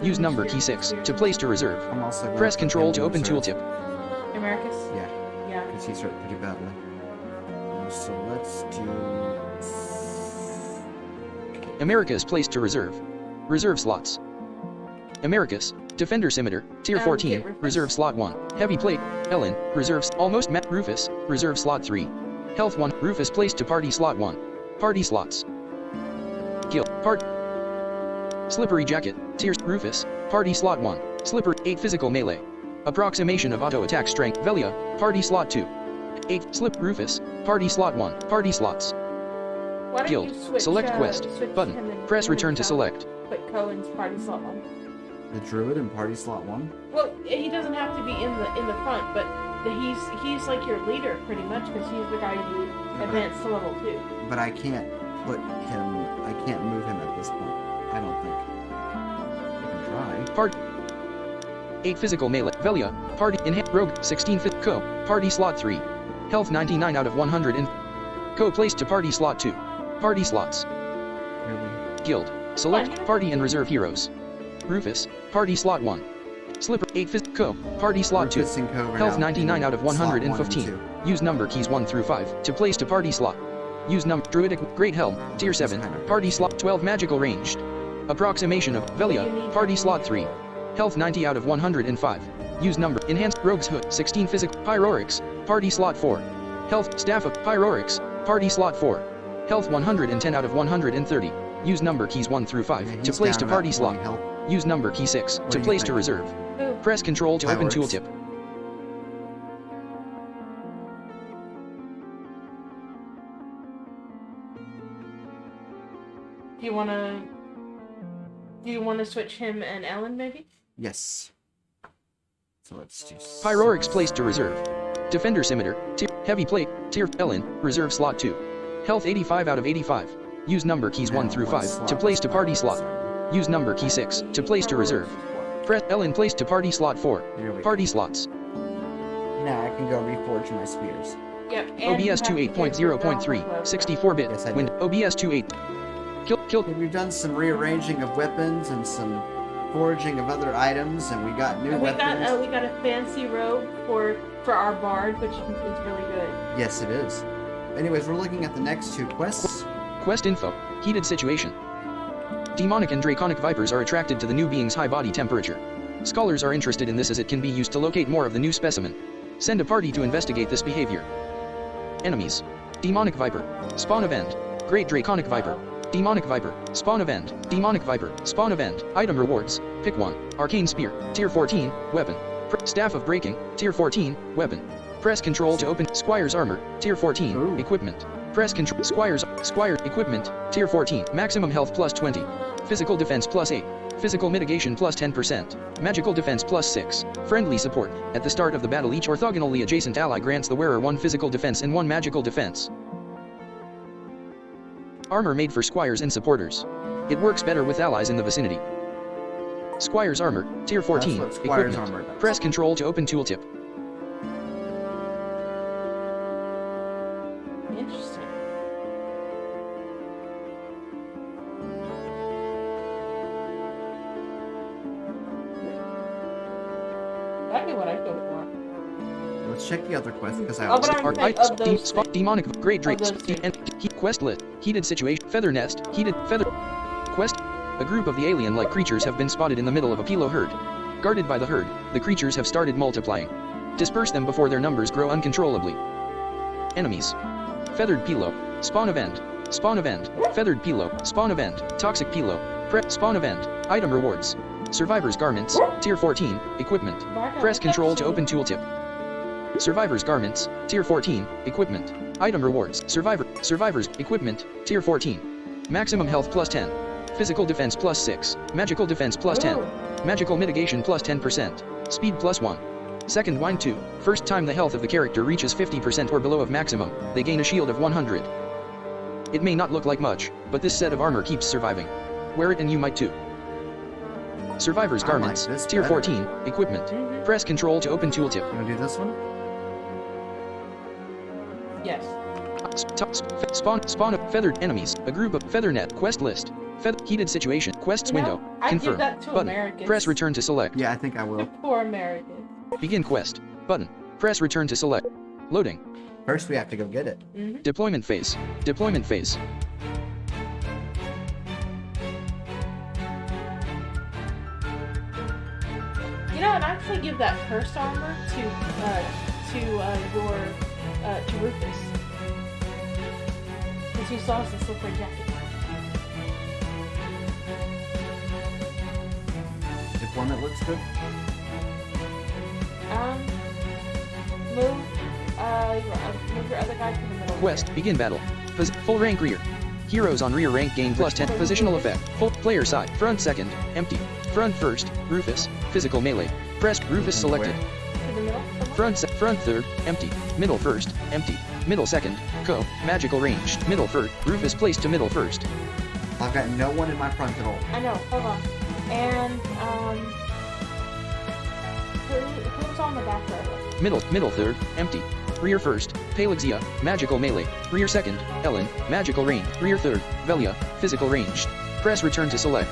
Use number key 6 to place to reserve. I'm also gonna Press put control him to in open reserve. tooltip. Americus? Yeah, Yeah. because he's hurt pretty badly. So let's do... Americus placed to reserve. Reserve slots. Americus. Defender Scimitar. Tier 14. Rufus. Reserve slot 1. Heavy plate. Ellen. Reserves. Almost met. Rufus. Reserve slot 3. Health 1. Rufus placed to party slot 1. Party slots. Guild. Part. Slippery Jacket. Tier. Rufus. Party slot 1. Slipper. 8 physical melee. Approximation of auto attack strength. Velia. Party slot 2. 8. Slip. Rufus. Party slot 1. Party slots. Why don't Guild. you switch, Select quest. switch Button. him and Press him return and to Cal- select. Put Cohen's party slot on. The druid in party slot 1? Well, he doesn't have to be in the front, but he's like your leader pretty much because he's the guy you advance to level 2. But I can't put him... I can't move him at this point. I don't think. I can try. Part. 8 physical melee. Velia. Party. Rogue. 16 fit. Co. Party slot 3. Health 99 out of 100 and... Co placed to party slot 2. Party slots. Really? Guild. Select party and reserve heroes. Rufus. Party slot 1. Slipper. 8 phys. Co. Party slot 2. Rufus and Co. are Health now 99 out of in slot 1 and 115. 2. Use number keys 1 through 5 to place to party slot. Use number Druidic Great Helm. Tier 7. kind of Party slot 12 magical ranged. Approximation of Velia. Party slot 3. Health 90 out of 105. Use number Enhanced Rogue's Hood. 16 physical. Pyroryx. Party slot 4. Health Staff of Pyroryx. Party slot 4. Health 110 out of 130. Use number keys 1 through 5 Yeah, to he's place down to party about slot. 20 health. Use number key 6 What to do you place to think? reserve. Who? Press Control to open Fireworks. tooltip. Do you wanna switch him and Ellen maybe? Yes. So let's do. Pyroryx placed to reserve. Defender Scimitar, tier, heavy plate, tier, Ellen, reserve slot 2. Health 85 out of 85. Use number keys 1 through 5 to place to party slot. Use number key 6 to place to reserve. Press Ellen placed to party slot 4. Here we go. Party slots. Now I can go reforge my spears. Yep. and you OBS have to take the 2.8.0.3, ground 64-bit. Yes, I Win. did. OBS 28. Kill. Okay, we've done some rearranging of weapons and some foraging of other items, and we got new And we weapons. got a fancy robe for our bard, which is really good. Yes, it is. Anyways, we're looking at the next two quests. Quest info. Heated situation. Demonic and draconic vipers are attracted to the new being's high body temperature. Scholars are interested in this as it can be used to locate more of the new specimen. Send a party to investigate this behavior. Enemies. Demonic viper. Spawn event. Great draconic viper. Demonic viper. Spawn event. Demonic viper. Spawn event. Item rewards. Pick one. Arcane spear. Tier 14. Weapon. Staff of breaking. Tier 14. Weapon. Press control to open. Squire's armor. Tier 14. Ooh. Equipment. Press control. Squire equipment. Tier 14. Maximum health plus 20. Physical defense plus 8. Physical mitigation plus 10%. Magical defense plus 6. Friendly support. At the start of the battle, each orthogonally adjacent ally grants the wearer 1 physical defense and 1 magical defense. Armor made for squires and supporters. It works better with allies in the vicinity. Squire's armor. Tier 14. That's what Squire's Equipment. armor does. Press control to open tooltip. Interesting. That'd be what I'd go for. Let's check the other quest because I Oh, also. but I'm saying of those things. Demonic. Great drakes. Of those And quest list. Heated situation. Feather nest. Heated feather. Quest. A group of the alien-like creatures have been spotted in the middle of a pilo herd. Guarded by the herd, the creatures have started multiplying. Disperse them before their numbers grow uncontrollably. Enemies. Feathered pilo. Spawn event. Spawn event. Feathered pilo. Spawn event. Toxic pilo. Prep. Spawn event. Item rewards. Survivor's garments. Tier 14. Equipment. Press control to open tooltip. Survivor's garments. Tier 14. Equipment. Item rewards. Survivor's equipment. Tier 14. Maximum health plus 10. Physical defense plus 6. Magical defense plus 10. Magical mitigation plus 10%. Speed plus 1. Second wind 2. First time the health of the character reaches 50% or below of maximum, they gain a shield of 100. It may not look like much, but this set of armor keeps surviving. Wear it and you might too. Survivor's I like garments. this Tier better. 14. Equipment. Mhm. Press control to open tooltip. You wanna do this one? Yes. Spawn of feathered enemies. A group of feather net. Quest list. Heated situation. Quests You know, window. I'd give Confirm. that to Button. Americans. Press return to select. Yeah, I think I will. Poor Americans. Begin quest. Button. Press return to select. Loading. First, we have to go get it. Mm-hmm. Deployment phase. Deployment phase. You know, I'd actually give that cursed armor to Rufus, since he still has the slippery jacket. Deployment looks good. Move your other guy to the middle. Quest. Begin battle. Full rank rear. Heroes on rear rank gain plus 10. Positional effect. Full player side. Front second. Empty. Front first. Rufus. Physical melee. Press. Rufus selected. To the middle. somewhere? Front third. Empty. Middle first. Empty. Middle second. Co. Magical range. Middle third. Rufus placed to middle first. I've got no one in my front at all. I know. Hold on. And who's on the back row? Middle third. Empty. Rear first. Palexia. Magical melee. Rear second. Ellen. Magical range. Rear third. Velia. Physical range. Press return to select.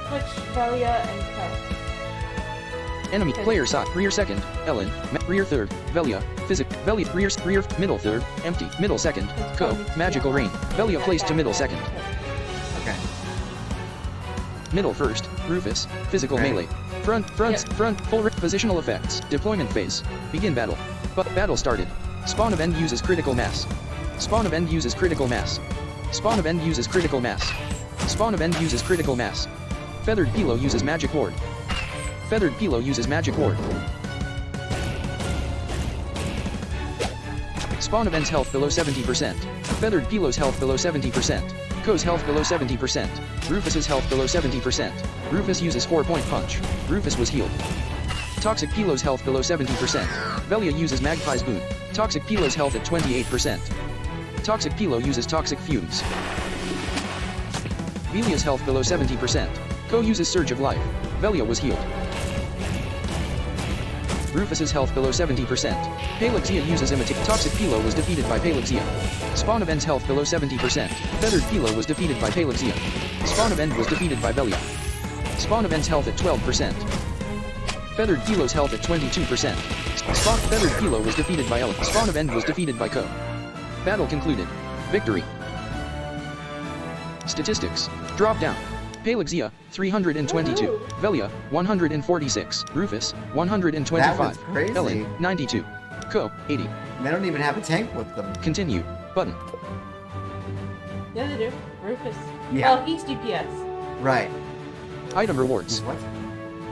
Switch Velia and Co. Enemy player side, rear second, Ellen, rear third, Velia, rear, middle third, empty, middle second, Co, magical rain, Velia placed to middle second. Okay. Middle first, Rufus, physical Okay. melee. Front, full positional effects, deployment phase, begin battle. But battle started. Spawn of end uses critical mass. Spawn of end uses critical mass. Spawn of end uses critical mass. Spawn of end uses critical mass. Feathered Pilo uses magic ward. Feathered Pilo uses magic ward. Spawn of end's health below 70%. Feathered Pilo's health below 70%. Co's health below 70%. Rufus's health below 70%. Rufus uses 4-point punch. Rufus was healed. Toxic Pilo's health below 70%. Velia uses Magpie's boon. Toxic Pilo's health at 28%. Toxic Pilo uses toxic fumes. Velia's health below 70%. Co uses Surge of Life. Velia was healed. Rufus's health below 70%. Palexia uses Imitate. Toxic Pilo was defeated by Palexia. Spawn of End's health below 70%. Feathered Pilo was defeated by Palexia. Spawn of End was defeated by Velia. Spawn of End's health at 12%. Feathered Pilo's health at 22%. Feathered Pilo was defeated by Ella. Spawn of End was defeated by Co. Battle concluded. Victory. Statistics. Drop down. Palexia, 322. Velia, 146. Rufus, 125. That was crazy. Ellen, 92. Co, 80. They don't even have a tank with them. Continue. Button. Yeah, they do. Rufus. Yeah. Well, he's DPS. Right. Item rewards. What?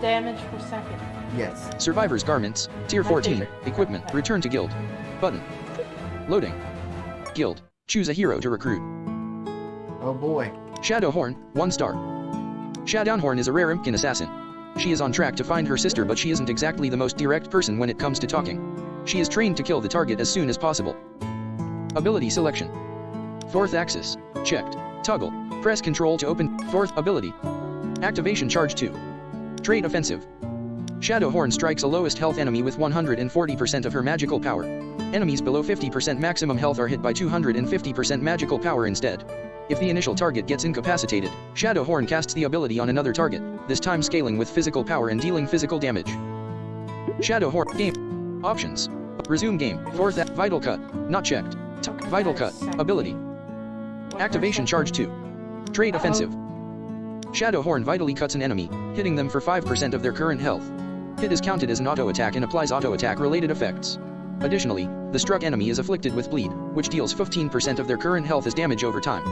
Damage per second. Yes. Survivor's Garments, Tier My 14. favorite. Equipment. Return to guild. Button. Loading. Guild. Choose a hero to recruit. Oh boy. Shadowhorn, 1 star. Shadowhorn is a rare Impkin assassin. She is on track to find her sister, but she isn't exactly the most direct person when it comes to talking. She is trained to kill the target as soon as possible. Ability selection. 4th axis. Checked. Toggle. Press Ctrl to open. 4th ability. Activation charge 2. Trait offensive. Shadowhorn strikes a lowest health enemy with 140% of her magical power. Enemies below 50% maximum health are hit by 250% magical power instead. If the initial target gets incapacitated, Shadowhorn casts the ability on another target, this time scaling with physical power and dealing physical damage. Shadowhorn game options. Resume game. 4th Vital Cut not checked. Vital Cut ability. Activation charge 2. Trade offensive. Shadowhorn vitally cuts an enemy, hitting them for 5% of their current health. Hit is counted as an auto attack and applies auto attack related effects. Additionally, the struck enemy is afflicted with bleed, which deals 15% of their current health as damage over time.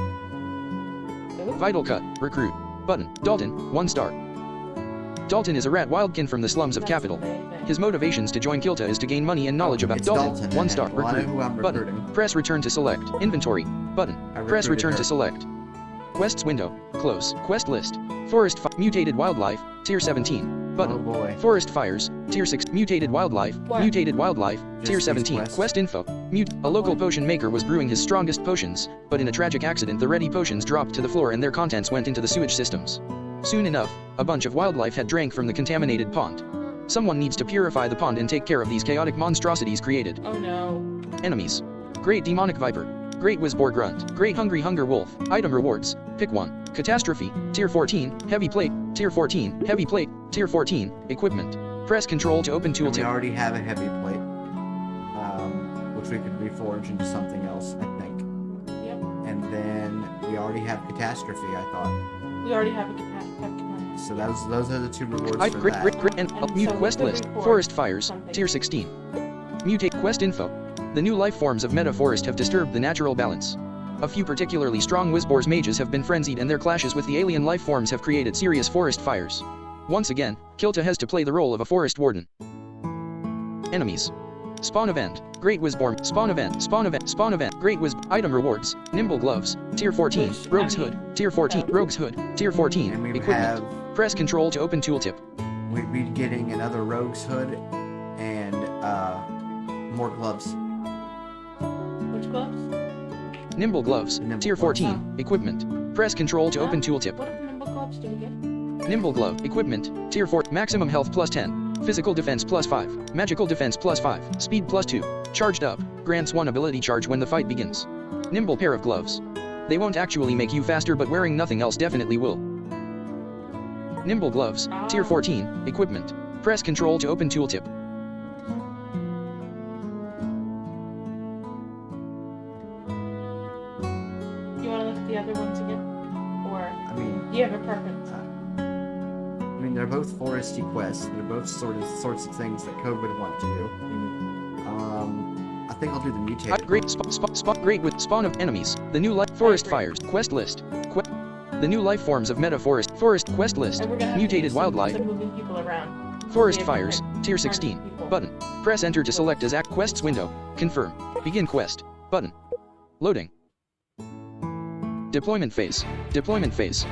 Vital Cut, recruit. Button, Dalton, 1 star. Dalton is a rat wildkin from the slums of Capital. His motivations to join Kilta is to gain money and knowledge about It's Dalton, 1 star, Well, I know who I'm recruit. Button, recruiting. press return to select. Inventory. Button, press recruited return her. to select. Quests window, close. Quest list. Mutated wildlife, tier 17. Button. Oh boy. Forest fires, tier 6. Mutated wildlife, What? mutated wildlife, tier these 17. quests? Quest info. A local potion maker was brewing his strongest potions, but in a tragic accident the ready potions dropped to the floor and their contents went into the sewage systems. Soon enough, a bunch of wildlife had drank from the contaminated pond. Someone needs to purify the pond and take care of these chaotic monstrosities created. Oh no. Enemies. Great Demonic Viper. Great Wizboar Grunt. Great Hungry Hunger Wolf. Item rewards. Pick 1. Catastrophe. Tier 14. Heavy Plate. Tier 14. Heavy Plate. Tier 14. Equipment. Press Ctrl to open And we tooltip. already have a heavy plate, which we could reforge into something else, I think. Yep. And then we already have catastrophe, I thought. We already have a capacity. So those are the 2 rewards for Grit, that. grit, grit, and And mute so quest the list. report Forest fires. something. Tier 16. Mutate quest info. The new life forms of Meta Forest have disturbed the natural balance. A few particularly strong Wizboar's mages have been frenzied, and their clashes with the alien life forms have created serious forest fires. Once again, Kilta has to play the role of a forest warden. Enemies. Spawn event. Great Wizborn. Spawn event. Spawn event. Spawn event. Great Wiz. Item rewards. Nimble gloves. Tier 14. Which, Rogue's I mean, hood. Tier 14. Rogue's hood. Tier 14. And we Equipment. have, Press Ctrl to open tooltip. we'd be getting another rogue's hood and more gloves. Which gloves? Nimble gloves. Nimble Tier gloves. 14. Equipment. Press Ctrl to open tooltip. What nimble gloves do we get? Nimble glove. Equipment. Tier 4. Maximum health plus 10. Physical defense plus 5. Magical defense plus 5. Speed plus 2. Charged up. Grants 1 ability charge when the fight begins. Nimble pair of gloves. They won't actually make you faster, but wearing nothing else definitely will. Nimble gloves. Tier 14. Equipment. Press Ctrl to open tooltip. You want to look at the other ones again? Or I mean, do you have a preference? they're both foresty quests. They're both sorts of things that Code would want to do. I think I'll do the mutate. Great with spawn of enemies. The new forest fires quest list. The new life forms of meta forest quest list. And we're gonna have Mutated to do wildlife. some moving people around. Forest Yeah, fires. different Tier kinds of 16. people. Button. Press enter to select as quests window. Confirm. Begin quest. Button. Loading. Deployment phase. Deployment phase.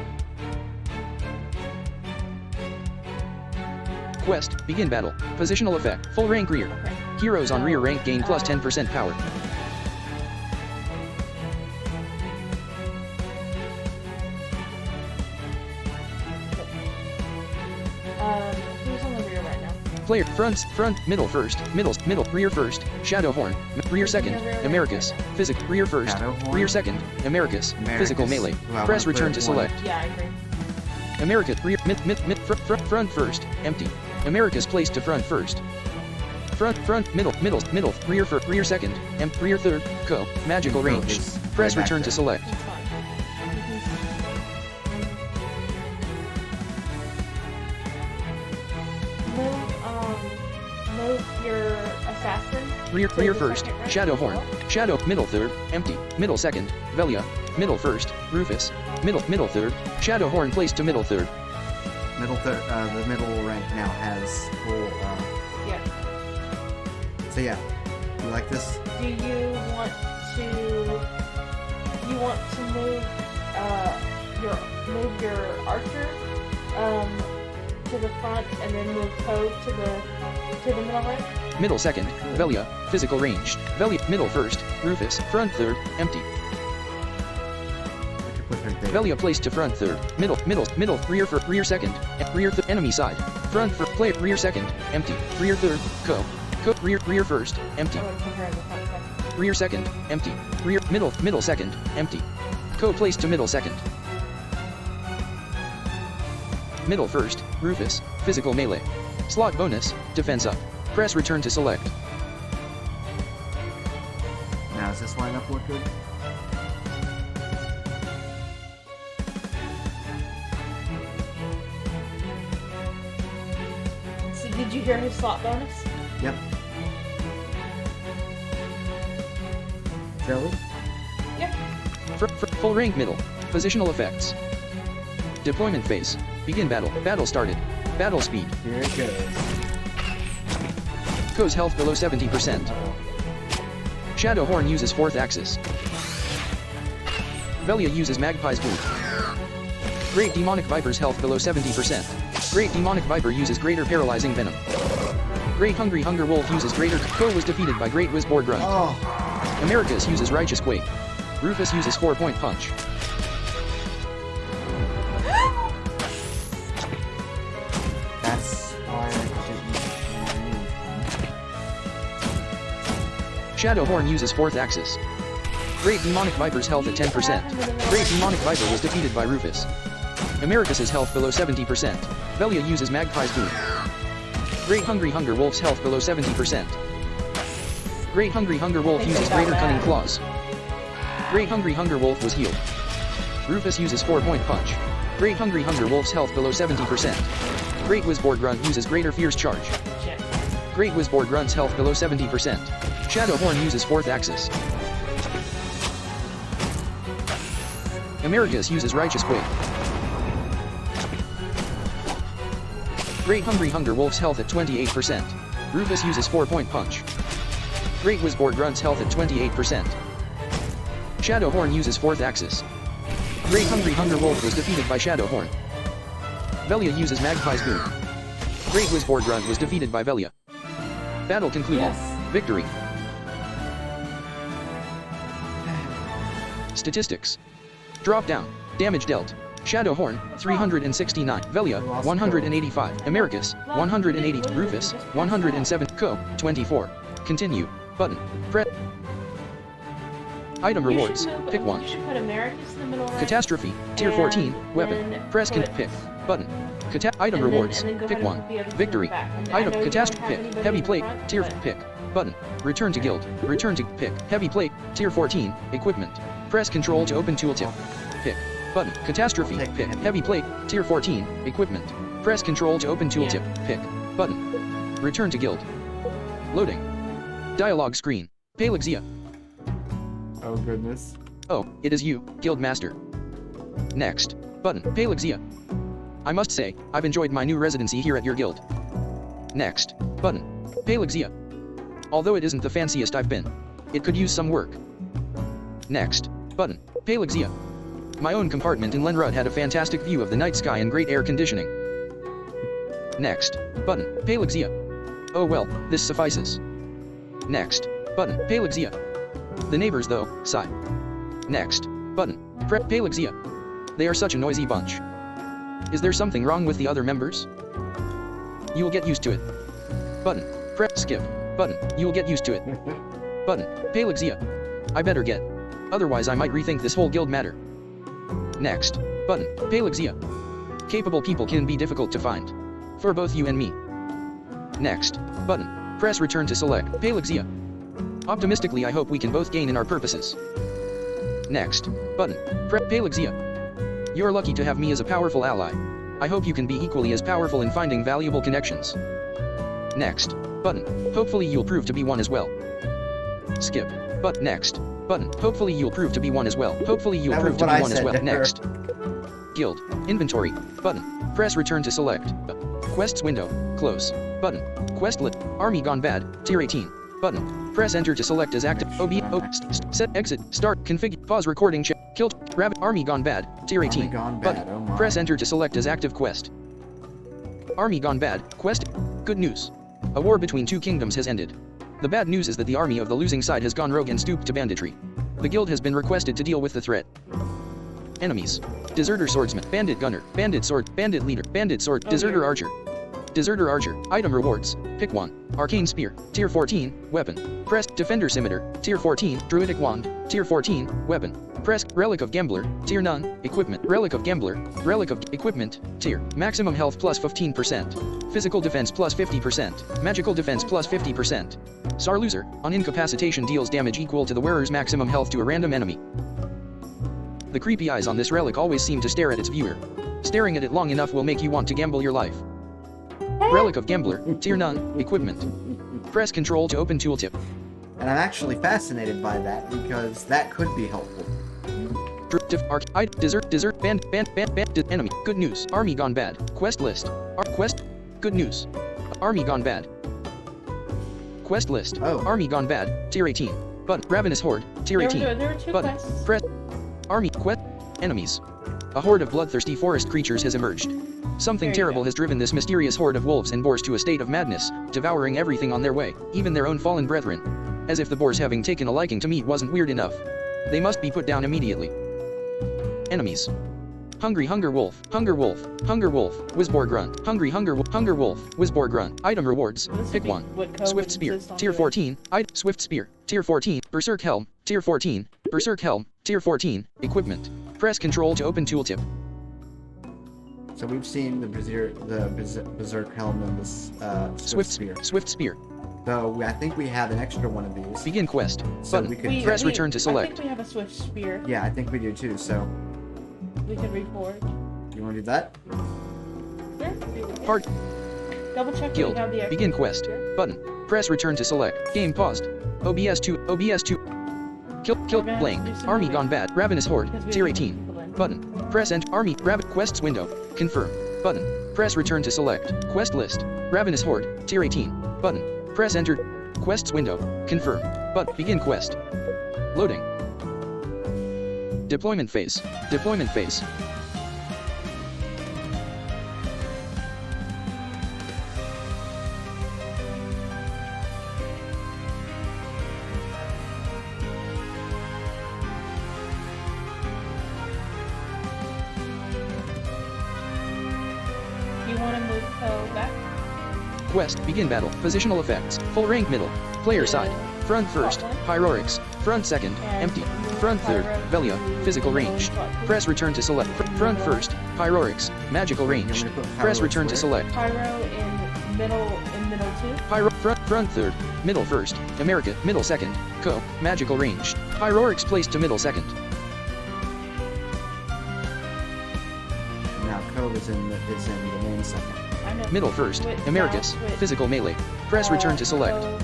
Quest. Begin battle. Positional effect. Full rank rear. Okay. Heroes on rear rank gain plus 10% power. Who's on the rear right now? Player front, middle first, middle, rear first, Shadow Horn, rear second, Americas, physical, rear first, Shadow Horn? rear second, Americas, physical melee. Well, Press I'm gonna return put to one. select. Yeah, I agree. America, rear, front first, empty. Americas placed to front first. Front, middle, rear second, rear third, magical Info range. is Press right back return there. to select. That's fine. Move your assassin. Rear to the first, second rank Shadow as Horn, well. Shadow, middle third, empty, middle second, Velia, middle first, Rufus, middle third, Shadow Horn placed to middle third. The middle rank now has full. Yeah. So yeah, you like this? Do you want to? You want to move your archer to the front and then move Code to the middle rank? Middle second, Velia, physical ranged, Velia, middle first, Rufus, front third, empty. I could put her there. Velia placed to front third, middle, rear second, enemy side, front for player, rear second, empty, rear third, rear first, empty, I would put her in the front second. rear second, empty, rear, middle second, empty, placed to middle second. Middle first, Rufus, physical melee. Slot bonus, defense up. Press return to select. Now does this lineup look good? So did you hear his slot bonus? Yep. Shall we? Yep. Full rank middle. Positional effects. Deployment phase. Begin battle. Battle started. Battle speed. Here it goes. Ko's health below 70%. Shadow Horn uses 4th axis. Velia uses Magpie's Boot. Great Demonic Viper's health below 70%. Great Demonic Viper uses Greater Paralyzing Venom. Great Hungry Hunger Wolf uses Greater. Ko was defeated by Great Wizboard Grunt. Oh, Americas uses Righteous Quake. Rufus uses 4-point punch. that's why I didn't. Shadow Horn uses 4th axis. Great Demonic Viper's health at 10%. Great Demonic Viper was defeated by Rufus. Americas' health below 70%. Velia uses Magpie's Boot. Great Hungry Hunger Wolf's health below 70%. Great Hungry Hunger Wolf uses Greater Cunning Claws. Great Hungry Hunger Wolf was healed. Rufus uses 4-point punch. Great Hungry Hunger Wolf's health below 70%. Great Wizboard Grunt uses Greater Fierce Charge. Shit. Great Wizboard Grunt's health below 70%. Shadow Horn uses 4th axis. Americas uses Righteous Quake. Great Hungry Hunger Wolf's health at 28%. Rufus uses 4-point punch. Great Wizboard Grunt's health at 28%. Shadow Horn uses 4th axis. Great Hungry Hunger Wolf was defeated by Shadow Horn. Velia uses Magpie's Boot. Great Wizboard Grunt was defeated by Velia. Battle concluded. Yes. Victory. Statistics. Drop down. Damage dealt. Shadow Horn, 369. Velia, 185. Americas, 180. Rufus, 107. Ko, 24. Continue. Button. Press. Item rewards. Pick one. You should put Americus in the middle right. Catastrophe. Tier 14. and Weapon. then Press can put- pick. Button. Item and then- rewards. and then go Pick ahead and one. put the other two Victory. back. And I Item. know you don't Catastrophe. have Pick. anybody Heavy in plate. front, Tier but- pick. Button. Return to guild. Return to pick. Heavy plate. Tier 14. Equipment. Press control to open tooltip. Pick. Button. Catastrophe. I'll take Pick. the Heavy plate. Tier 14. Equipment. Press control to open tooltip. Pick. Button. Return to guild. Loading. Dialog screen. Palexia. Oh goodness. Oh, it is you, guild master. Next. Button. Palexia. I must say, I've enjoyed my new residency here at your guild. Next. Button. Palexia. Although it isn't the fanciest I've been, it could use some work. Next. Button. Palexia. My own compartment in Lenrud had a fantastic view of the night sky and great air conditioning. Next. Button. Palexia. Oh well, this suffices. Next. Button. Palexia. The neighbors though, sigh. Next. Button. Palexia. They are such a noisy bunch. Is there something wrong with the other members? You will get used to it. Button. Skip. Button. You will get used to it. Button. Palexia. I better get. Otherwise I might rethink this whole guild matter. Next. Button. Palexia. Capable people can be difficult to find. For both you and me. Next. Button. Press return to select. Palexia. Optimistically I hope we can both gain in our purposes. Next. Button. Palexia. You're lucky to have me as a powerful ally. I hope you can be equally as powerful in finding valuable connections. Next. Button. Hopefully you'll prove to be one as well. Skip. But next. Button. Hopefully you'll prove to be one as well. Hopefully you'll That prove was to what be I one as said well. to her. Next. Guild. Inventory. Button. Press return to select. Quests window. Close. Button. Quest lit. Army gone bad. Tier 18. Button. Press enter to select as active. Set exit. Start. Configure. Pause recording. Check. Kilt. Rabbit. Army gone bad. Tier 18. Army gone bad. Button. Oh my. Press enter to select as active quest. Army gone bad. Quest. Good news. A war between two kingdoms has ended. The bad news is that the army of the losing side has gone rogue and stooped to banditry. The guild has been requested to deal with the threat. Enemies. Deserter swordsman. Bandit gunner. Bandit sword. Bandit leader. Bandit sword. Deserter archer. Deserter archer. Item rewards. Pick one. Arcane spear. Tier 14. Weapon. Press. Defender scimitar. Tier 14. Druidic wand. Tier 14. Weapon. Press. Relic of gambler. Tier none. Equipment. Relic of gambler. Relic of equipment. Tier. Maximum health plus 15%. Physical defense plus 50%. Magical defense plus 50%. SAR loser. On incapacitation deals damage equal to the wearer's maximum health to a random enemy. The creepy eyes on this relic always seem to stare at its viewer. Staring at it long enough will make you want to gamble your life. Relic of gambler. Tier none. Equipment. Press control to open tooltip. And I'm actually fascinated by that because that could be helpful. Desert, enemy. Good news. Army gone bad. Quest list. Quest. Good news. Army gone bad. Quest list. Oh. Army gone bad. Tier 18. Button. Ravenous horde. Tier 18. There were two Button. quests. Press. Army. Quest. Enemies. A horde of bloodthirsty forest creatures has emerged. Something There you terrible go. has driven this mysterious horde of wolves and boars to a state of madness, devouring everything on their way, even their own fallen brethren. As if the boars having taken a liking to meat wasn't weird enough. They must be put down immediately. Enemies. Hungry Hunger Wolf, Hunger Wolf, Hunger Wolf, Wizboar Grunt, Hungry Hunger Wolf, Wizboar Grunt. Item rewards. This would Pick be one. what Code Swift would Spear, insist on Tier doing. 14. Swift Spear, Tier 14. Berserk Helm, Tier 14. Berserk Helm, Tier 14. Equipment. Press control to open tooltip. So we've seen the berserk helm and this swift spear. Swift Spear. So I think we have an extra one of these. Begin quest. So Button. we could Press return to I select. think we have a Swift Spear. Yeah, I think we do too. So We could reforge. you want to do that? Yeah. Hard. Double check Guild. we have the Begin extra quest. spear. Button. Press return to select. Game paused. OBS 2. Kill We're gonna have to blank. do some Army moving. gone bad. Ravenous horde. Because we Tier have to 18. put people in. Button. Press enter. Army. Rabbit quests window. Confirm. Button. Press return to select. Quest list. Ravenous horde. Tier 18. Button. Press enter. Quests window. Confirm. But begin quest. Loading. Deployment phase. Deployment phase. Do you want to move Poe back? Quest. Begin battle. Positional effects. Full rank middle. Player side. Front first. Hierorix. Front second. And Empty. move Front third, Velia, physical ranged. Press return to select. Front first, Pyrorix, magical ranged. Press return to select. Pyro in middle 2. Pyro, front third, middle first, America, middle second, Co, magical ranged. Pyrorix placed to middle second. Now Cove is in the main second. I know. Middle first, Switch, Americus, now switch. physical melee. Press return to select. Cove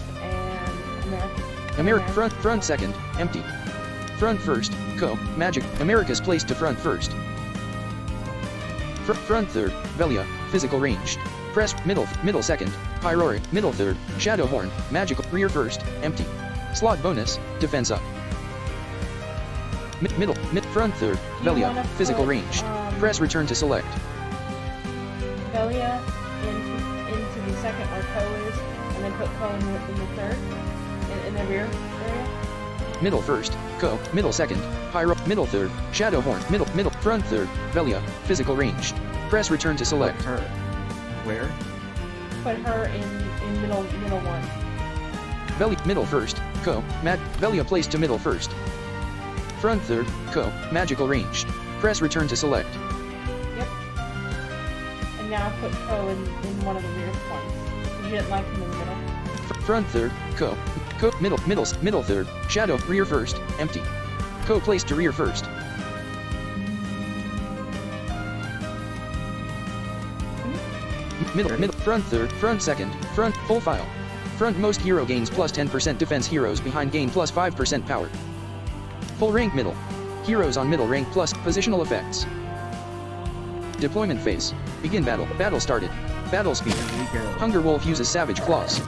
and America. Front second, empty. Front first, Co, magic, Americas placed to front first. Front third, Velia, physical ranged. Press middle second, Pyroric, middle third, Shadowhorn, magical, rear first, empty. Slot bonus, defense up. Front third, Do you Velia, wanna physical put, ranged. Press return to select. Velia into the second where Co is, and then put Co in the third, in the rear area. Middle first, Co, middle second, Pyro, middle third, Shadowhorn, middle, front third, Velia, physical ranged. Press return to select. Her. Where? Put her in middle one. Middle first, Co, Velia placed to middle first. Front third, Co, magical ranged. Press return to select. Yep. And now put Co in one of the rear ones. You didn't like him in the middle. Front third, Co, middle third, Shadow, rear first, empty. Co placed to rear first. Front third, front second, front, full file. Front most hero gains plus 10% defense, heroes behind gain plus 5% power. Full rank middle. Heroes on middle rank plus positional effects. Deployment phase. Begin battle. Battle started. Battle speed. Hunger Wolf uses Savage Claws.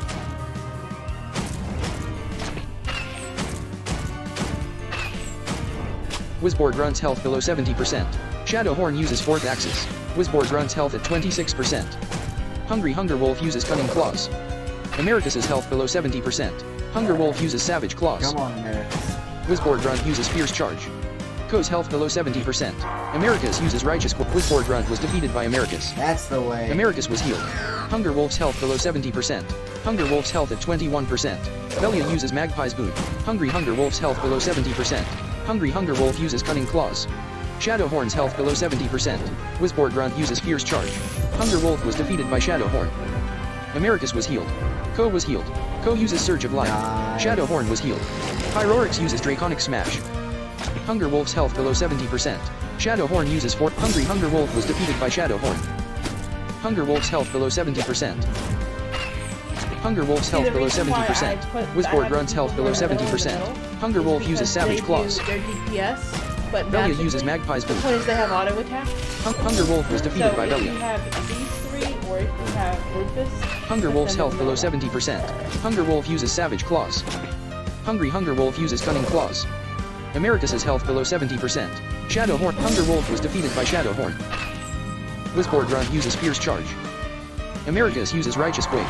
Wizboard runs health below 70%. Shadowhorn uses 4th axis. Wizboard runs health at 26%. Hungry Hunger Wolf uses Cunning Claws. Americus's health below 70%. Hunger Wolf uses Savage Claws. Come on, Americus. Wizboard Grunt uses Fierce Charge. Co's health below 70%. Americus uses Righteous. Wizboard Grunt was defeated by Americus. That's the way. Americus was healed. Hunger Wolf's health below 70%. Hunger Wolf's health at 21%. Velia uses Magpie's Boon. Hungry Hunger Wolf's health below 70%. Hungry Hunger Wolf uses Cunning Claws. Shadowhorn's health below 70%. Wizboard Grunt uses Fierce Charge. Hunger Wolf was defeated by Shadowhorn. Americus was healed. Co was healed. Co uses Surge of Life. Nice. Shadowhorn was healed. Pyrorix uses Draconic Smash. Hunger Wolf's health below 70%. Shadowhorn uses 4. Hungry Hunger Wolf was defeated by Shadowhorn. Hunger Wolf's health below 70%. Hunger Wolf's health below 70%. Wizboard Grunt's health below 70%. Hunger Wolf uses Savage Claws. Their DPS, but Velia uses Magpie's Boon. The point is they have auto attack. Hunger Wolf was defeated So by if you Velia. have these three, or if you have Rufus, Hunger Wolf's then health below 70%. Hunger Wolf uses Savage Claws. Hungry Hunger Wolf uses Cunning Claws. Americus's health below 70%. Shadowhorn. Hunger Wolf was defeated by Shadowhorn. Wizboard Grunt uses Fierce Charge. Americus uses Righteous Quake.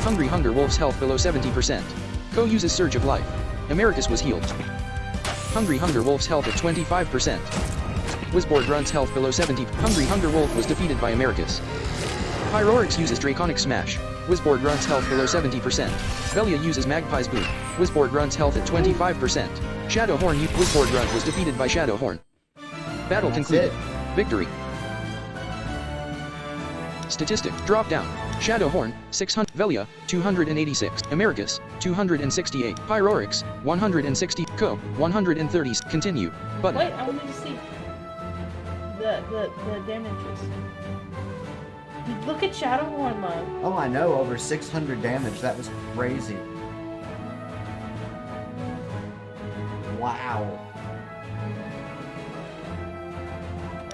Hungry Hunger Wolf's health below 70%. Co uses Surge of Life. Americus was healed. Hungry Hunger Wolf's health at 25%. Wizboard Grunt's health below 70. Hungry Hunger Wolf was defeated by Americus. Pyrorix uses Draconic Smash. Wizboard Grunt's health below 70%. Velia uses Magpie's Boon. Wizboard Grunt's health at 25%. Shadowhorn. Wizboard Grunt was defeated by Shadowhorn. Battle That's concluded. it. Victory. Statistic. Drop down. Shadowhorn, 600. Velia, 286. Americus, 268. Pyrorix, 160. Co, 130. Continue. Button. wait, I wanted to see the damages. Look at Shadowhorn, love. Oh, I know, over 600 damage. That was crazy. Wow.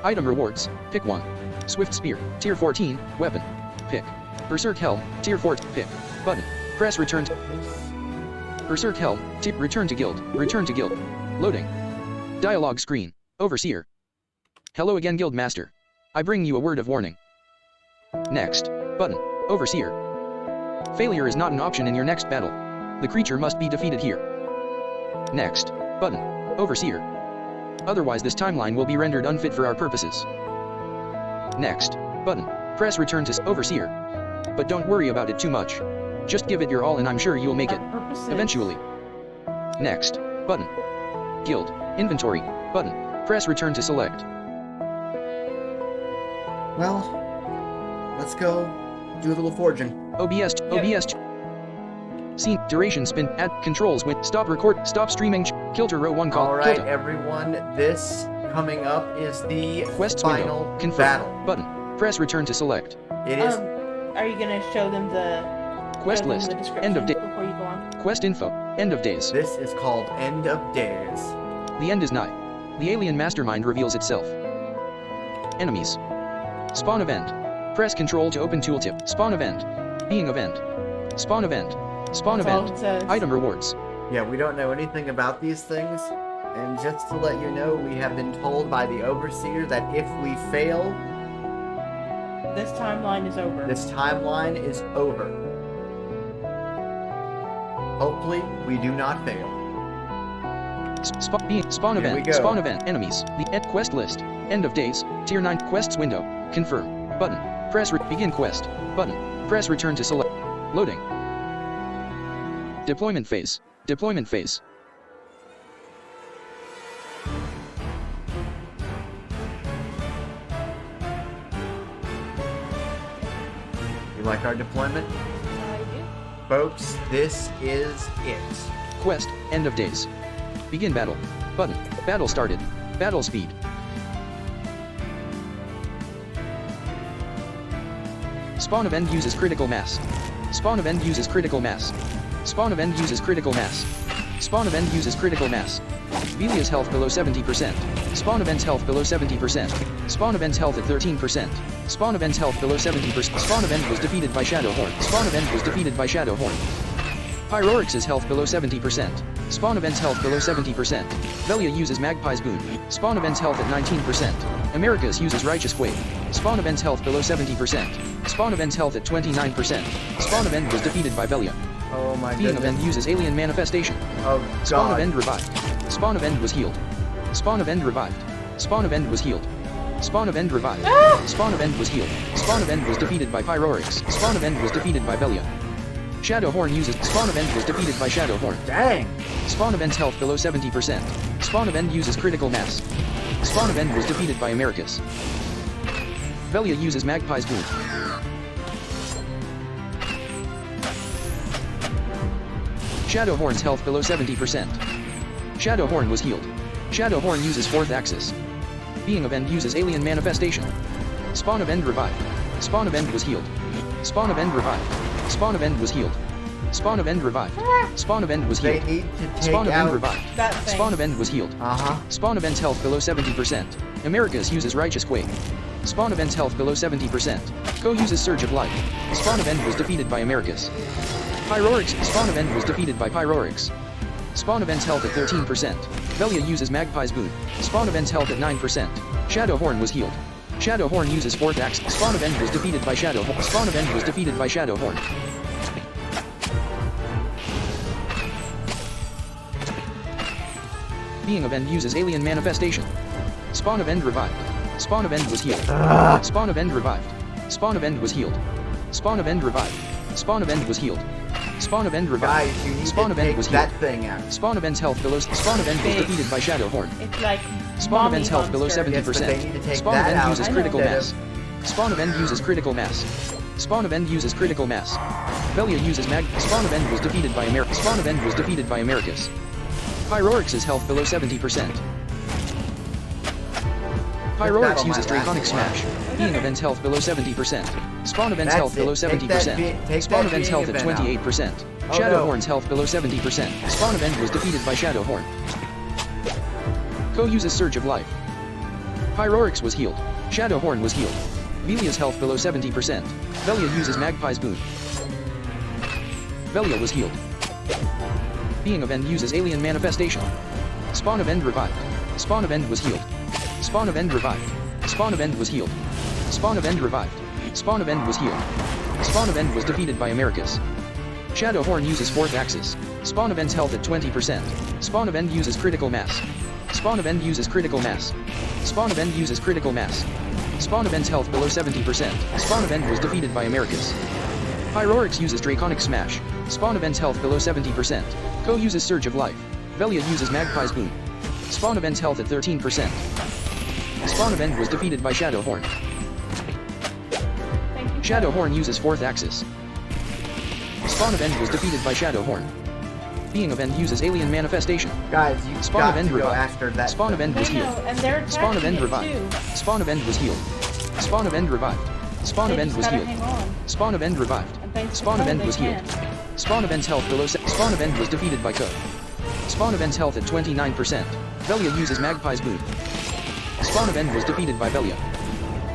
Item rewards. Pick 1. Swift Spear, Tier 14, Weapon. Pick. Berserk Helm, Tier 4, Pick. Button. Press Return to... Berserk Helm, Return to Guild, Return to Guild. Loading. Dialogue screen. Overseer. Hello again, Guild Master. I bring you a word of warning. Next. Button. Overseer. Failure is not an option in your next battle. The creature must be defeated here. Next. Button. Overseer. Otherwise this timeline will be rendered unfit for our purposes. Next. Button. Press return to Overseer. But don't worry about it too much. Just give it your all and I'm sure you'll make it. Purposes. Eventually. Next. Button. Guild. Inventory. Button. Press return to select. Well, let's go do a little forging. OBS. OBS. Scene. Duration spin. Add. Controls with. Stop record. Stop streaming. Kilta row 1 call. Alright, Kilta. everyone, this coming up is the Quests final window. Confirm. battle. Button. Press return to select. It is Are you gonna show them the Quest show them list. the description End of day. before you go on? Quest info. End of days. this is called End of Days. The end is nigh. The alien mastermind reveals itself. Enemies. Spawn event. Press Control to open tooltip. Spawn event. Being event. Spawn event. Spawn That's all event. it says. Item rewards. Yeah, we don't know anything about these things, and just to let you know, we have been told by the Overseer that if we fail, This timeline is over. this timeline is over. Hopefully, we do not fail. Spawn Here we event. go. Spawn event. Enemies. The end quest list. End of days. Tier 9 quests window. Confirm. Button. Press begin quest. Button. Press return to select. Loading. Deployment phase. Deployment phase. You like our deployment? I do. Folks, this is it. Quest. End of days. Begin battle. Button. Battle started. Battle speed. Spawn event uses critical mass. Spawn event uses critical mass. Spawn event uses critical mass. Spawn event uses critical mass. Velia's health below 70%. Spawn event's health below 70%. Spawn event's health at 13%. Spawn event's health below 70%. Spawn event was defeated by Shadowhorn. Spawn event was defeated by Shadowhorn. Pyrorix's health below 70%. Spawn event's health below 70%. Velia uses Magpie's Boon. Spawn event's health at 19%. Americas uses Righteous Wave. Spawn event's health below 70%. Spawn event's health at 29%. Spawn event was defeated by Velia. Oh my Being goodness. event uses Alien Manifestation. Oh Spawn god. event revived. Spawn event was healed. Spawn event revived. Spawn event was healed. Spawn event revived. Spawn event was healed. Spawn event was defeated by Pyrorix. Spawn event was defeated by Velia. Shadowhorn uses Spawn event was defeated by Shadowhorn. Dang. Spawn event's health below 70%. Spawn event uses critical mass. Spawn event was defeated by Americas. Velia uses Magpie's Boon. Shadowhorn's health below 70%. Shadowhorn was healed. Shadowhorn uses 4th axis. Being event uses Alien Manifestation. Spawn event revived. Spawn event was healed. Spawn event revived. Spawn event was healed. Spawn event revived. Spawn event was They healed. need to take Spawn event out... revived. That thing. Spawn event was healed. Uh-huh. Spawn event's health below 70%. Americas uses Righteous Quake. Spawn event's health below 70%. Co uses Surge of Life. Spawn event was defeated by Americas. Pyrorix. Spawn event was defeated by Pyrorix. Spawn event's health at 13%. Velia uses Magpie's Boon. Spawn event's health at 9%. Shadowhorn was healed. Shadowhorn uses 4th axe. Spawn event was defeated by Shadowhorn. Spawn event was defeated by Shadowhorn. Being event uses Alien Manifestation. Spawn event revived. Spawn event was healed. Spawn event revived. Spawn event was healed. Spawn event revived. Spawn event was healed. Spawn event revived. Guys, you need Spawn to event take was that healed. thing out. Spawn event's health below. Spawn event was Big. defeated by Shadowhorn. It's like Spawn mommy event's health below monster. 70%. Yes, but they need to take Spawn that event out uses I know. critical instead mass. Spawn event uses critical mass. Spawn event uses critical mass. Velia uses mag. Spawn event was defeated by America. Spawn event was defeated by Americas. Pyrorix's health below 70%. Pyrorix uses Draconic Smash. Being event's health below 70%. Spawn event's That's health it. below Take that 70%. take Spawn that event's being health at event out. 28%. Oh, Shadowhorn's health below 70%. Spawn event was defeated by Shadowhorn. Co uses Surge of Life. Pyrorix was healed. Shadowhorn was healed. Velia's health below 70%. Velia uses Magpie's Boon. Velia was healed. Being event uses Alien Manifestation. Spawn event revived. Spawn event was healed. Spawn event revived. Spawn event was healed. Spawn event revived. Spawn event was healed. Spawn event was defeated by Americas. Shadowhorn uses 4th axis. Spawn event's health at 20%. Spawn event uses critical mass. Spawn event uses critical mass. Spawn event uses critical mass. Spawn event's health below 70%. Spawn event was defeated by Americas. Pyrorix uses Draconic Smash. Spawn event's health below 70%. Co uses Surge of Life. Velia uses Magpie's Boon. Spawn event's health at 13%. Spawn event was defeated by Shadowhorn. Thank you. Shadowhorn uses 4th axis. Spawn event was defeated by Shadowhorn. Being event uses alien manifestation. Guys, you Spawn got event to go revive. after that. Spawn event was I know, healed. and they're Spawn attacking event it revived. too. Spawn event was healed. Spawn event revived. Spawn They event just was gotta healed. hang on. Spawn event revived. And thanks to Spawn code, event they was healed. can. Spawn event's health below. Spawn event was defeated by Code. Spawn event's health at 29%. Velia uses Magpie's Boon. Spawn event was defeated by Velia.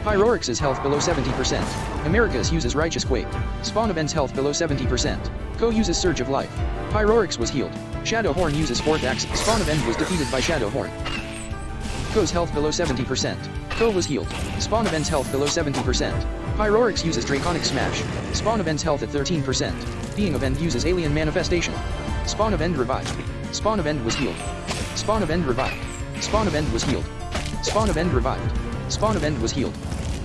Pyrorix's health below 70%. Americas uses Righteous Quake. Spawn event's health below 70%. Ko uses Surge of Life. Pyrorix was healed. Shadowhorn uses 4th axis. Spawn event was defeated by Shadowhorn. Ko's health below 70%. Ko was healed. Spawn event's health below 70%. Pyrorix uses Draconic Smash. Spawn event's health at 13%. Being event uses Alien Manifestation. Spawn event revived. Spawn event was healed. Spawn event revived. Spawn event was healed. Spawn event revived. Spawn event was healed.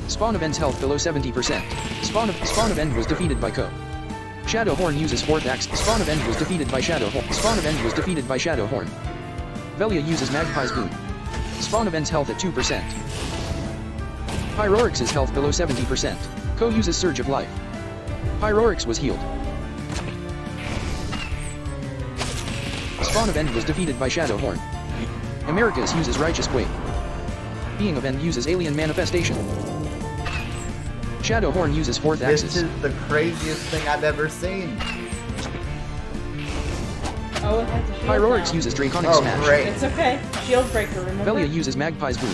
Spawn event's health below 70%. Spawn event was defeated by Ko. Shadowhorn uses 4th axis. Spawn event was defeated by Shadowhorn. Spawn event was defeated by Shadowhorn. Velia uses Magpie's Boon. Spawn event's health at 2%. Pyrorix's health below 70%. Ko uses Surge of Life. Pyrorix was healed. Spawn event was defeated by Shadowhorn. Americas uses Righteous Quake. Being event uses Alien Manifestation. Shadowhorn uses 4th This axis. is the craziest thing I've ever seen. Oh, it has a shield Pyrorix now. uses Draconic Oh, Smash. great. It's okay. Shield breaker, remember? Velia uses Magpie's Boon.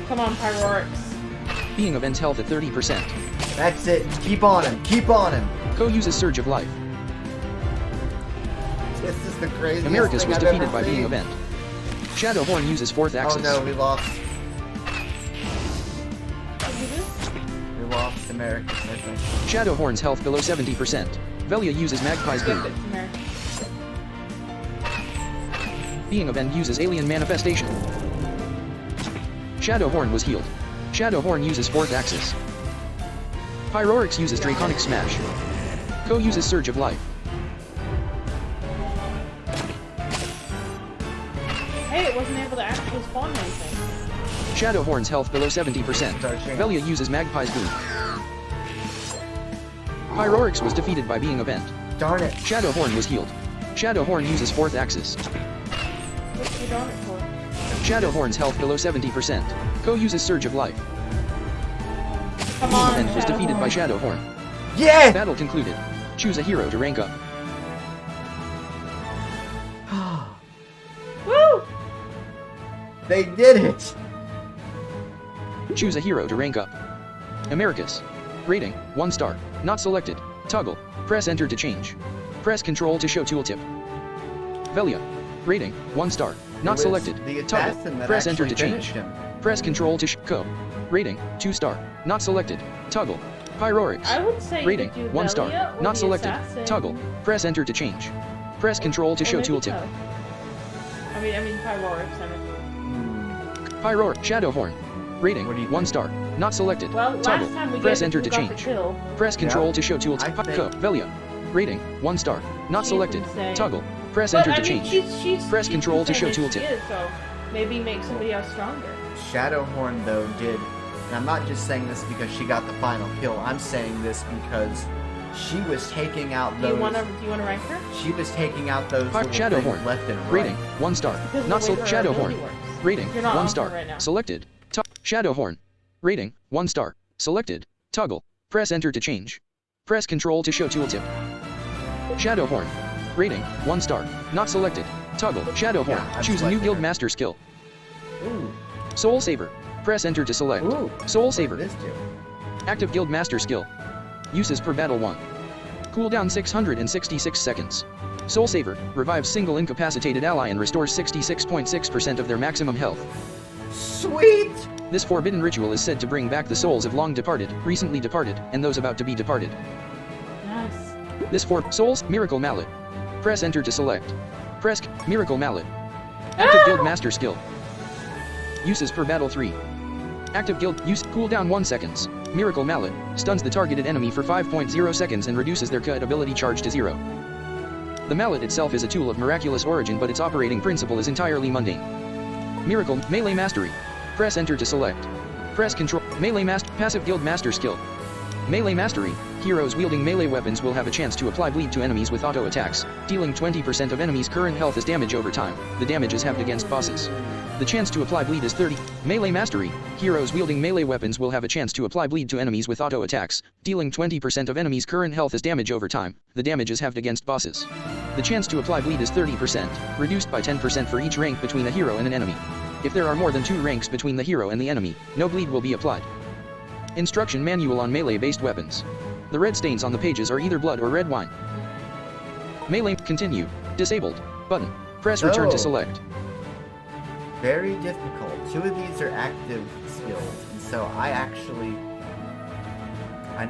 Come on, Pyrorix. Being event's health at 30%. That's it. Keep on him. Keep on him. Ko uses Surge of Life. This is the craziest Americas thing was I've defeated ever by seen. Being event. Shadowhorn uses 4th Oh axis. no, we lost. What did you do? We lost Americas, I think. Shadowhorn's health below 70%. Velia uses Magpie's Skip Boon. it, Samara. Being event uses Alien Manifestation. Shadowhorn was healed. Shadowhorn uses 4th axis. Pyrorix uses Draconic Smash. Ko uses Surge of Life. Hey, it wasn't able to actually spawn anything. Shadowhorn's health below 70%. Velia uses Magpie's Boon. Pyrorix was defeated by Being event. Darn it. Shadowhorn was healed. Shadowhorn uses 4th axis. What's you darn it for? Shadowhorn's health below 70%. Ko uses Surge of Life. Come Being on, event was defeated by Shadowhorn. Yeah! Battle concluded. Choose a hero to rank up. Woo! They did it! Choose a hero to rank up. Americas. Rating, 1 star. Not selected. Toggle. Press enter to change. Press Ctrl to show tooltip. Velia. Rating, 1 star. Not It was selected. the Toggle. assassin that Press enter to actually change. finished him. Press Ctrl to Ko. Rating, 2 star. Not selected. Toggle. Pyrorix. I would say you Rating, could do 1 star. Velia or Not the selected. assassin. Toggle. Press enter to change. Press Ctrl to Or show maybe tooltip. Ko. I mean Pyrorix, I mean. Pyrorix. Shadowhorn. Rating, What do you 1 think? star. Not selected. Well, last Toggle. time we Press gave enter it to who got the change. kill. Press Ctrl Yeah. to show tooltip. I think- Ko. Velia. Rating, 1 star. Not She's selected. insane. Toggle. Press But, enter I to mean, change. she's Press Ctrl to show insane as she tooltip. is, so maybe make somebody else stronger. Shadowhorn, though, did. And I'm not just saying this because she got the final kill. I'm saying this because she was taking out Do those. you wanna rank her? She was taking out those little Shadowhorn. things left and right. Rating, 1 star. Because of Not the way so. her Shadowhorn. ability works. Rating, You're not 1 on star. her right now. Selected. Shadowhorn. Rating, 1 star. Selected. Toggle. Press enter to change. Press Ctrl to show tooltip. Shadowhorn. Rating, 1 star. Not selected. Toggle. Shadowhorn. Yeah, I've Choose a new selected guild her. master skill. Ooh. Soul Saver. Press enter to select. Ooh. Soul What Saver. does this do? Active guild master skill. Uses per battle 1. Cooldown 666 seconds. Soul Saver. Revives single incapacitated ally and restores 66.6% of their maximum health. Sweet! This forbidden ritual is said to bring back the souls of long departed, recently departed, and those about to be departed. Nice. This for Souls Miracle Mallet. Press enter to select. Press Miracle Mallet. Active Guild Master Skill. Uses per battle 3. Active Guild use cooldown 1 seconds. Miracle Mallet stuns the targeted enemy for 5.0 seconds and reduces their cut ability charge to 0. The mallet itself is a tool of miraculous origin, but its operating principle is entirely mundane. Miracle, Melee Mastery. Press Enter to select. Press Control, Melee Master, Passive Guild Master Skill. Melee Mastery. Heroes wielding melee weapons will have a chance to apply bleed to enemies with auto attacks, dealing 20% of enemies' current health as damage over time. The damage is halved against bosses. The chance to apply bleed is 30. Melee Mastery. Heroes wielding melee weapons will have a chance to apply bleed to enemies with auto attacks, dealing 20% of enemies' current health as damage over time. The damage is halved against bosses. The chance to apply bleed is 30%, reduced by 10% for each rank between a hero and an enemy. If there are more than 2 ranks between the hero and the enemy, no bleed will be applied. Instruction Manual on Melee-based weapons. The red stains on the pages are either blood or red wine. Melee, Continue, Disabled, button. Press Return to select. Very difficult. 2 of these are active skills, and so I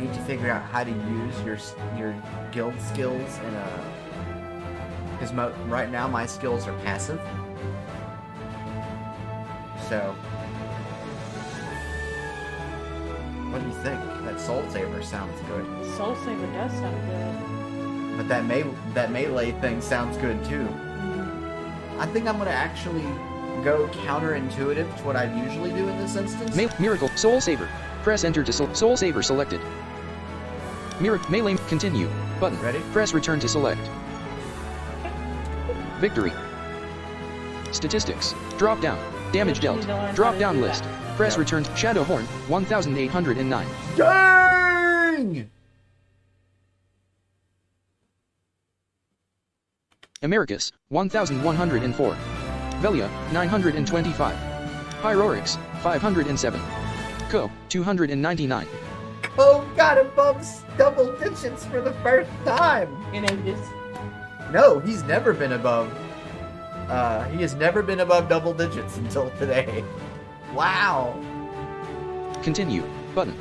need to figure out how to use your guild skills in a... Because right now my skills are passive. So... What do you think? That Soul Saver sounds good. Soul Saver does sound good. But that melee thing sounds good too. I think I'm gonna actually go counterintuitive to what I usually do in this instance. Miracle, Soul Saver. Press Enter to Soul Saver selected. Melee, Continue, button. Ready? Press Return to select. Victory. Statistics. Drop down. Damage dealt. Drop down list. Press Return. Shadow Horn, 1,809. Dang! Americus, 1,104. Velia, 925. Pyrorix, 507. Co, 299. Oh, got above double digits for the first time! In ages. No, he's never been above. He has never been above double digits until today. Wow. Continue, button.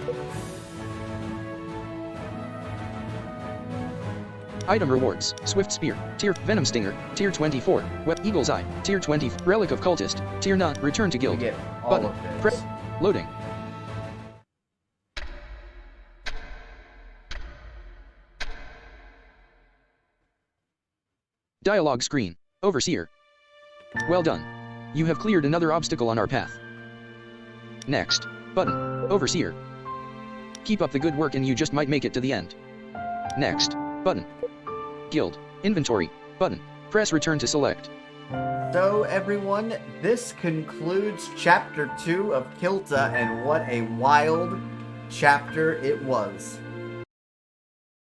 Item rewards, Swift Spear, Tier, Venom Stinger, Tier 24, Eagle's Eye, Tier 20, Relic of Cultist, Tier None, Return to Guild. We get all Button, of this. press, loading. Dialogue screen, Overseer. Well done. You have cleared another obstacle on our path. Next, button, Overseer. Keep up the good work and you just might make it to the end. Next, button. Guild, Inventory, button. Press Return to select. So everyone, this concludes Chapter 2 of Kilta, and what a wild chapter it was.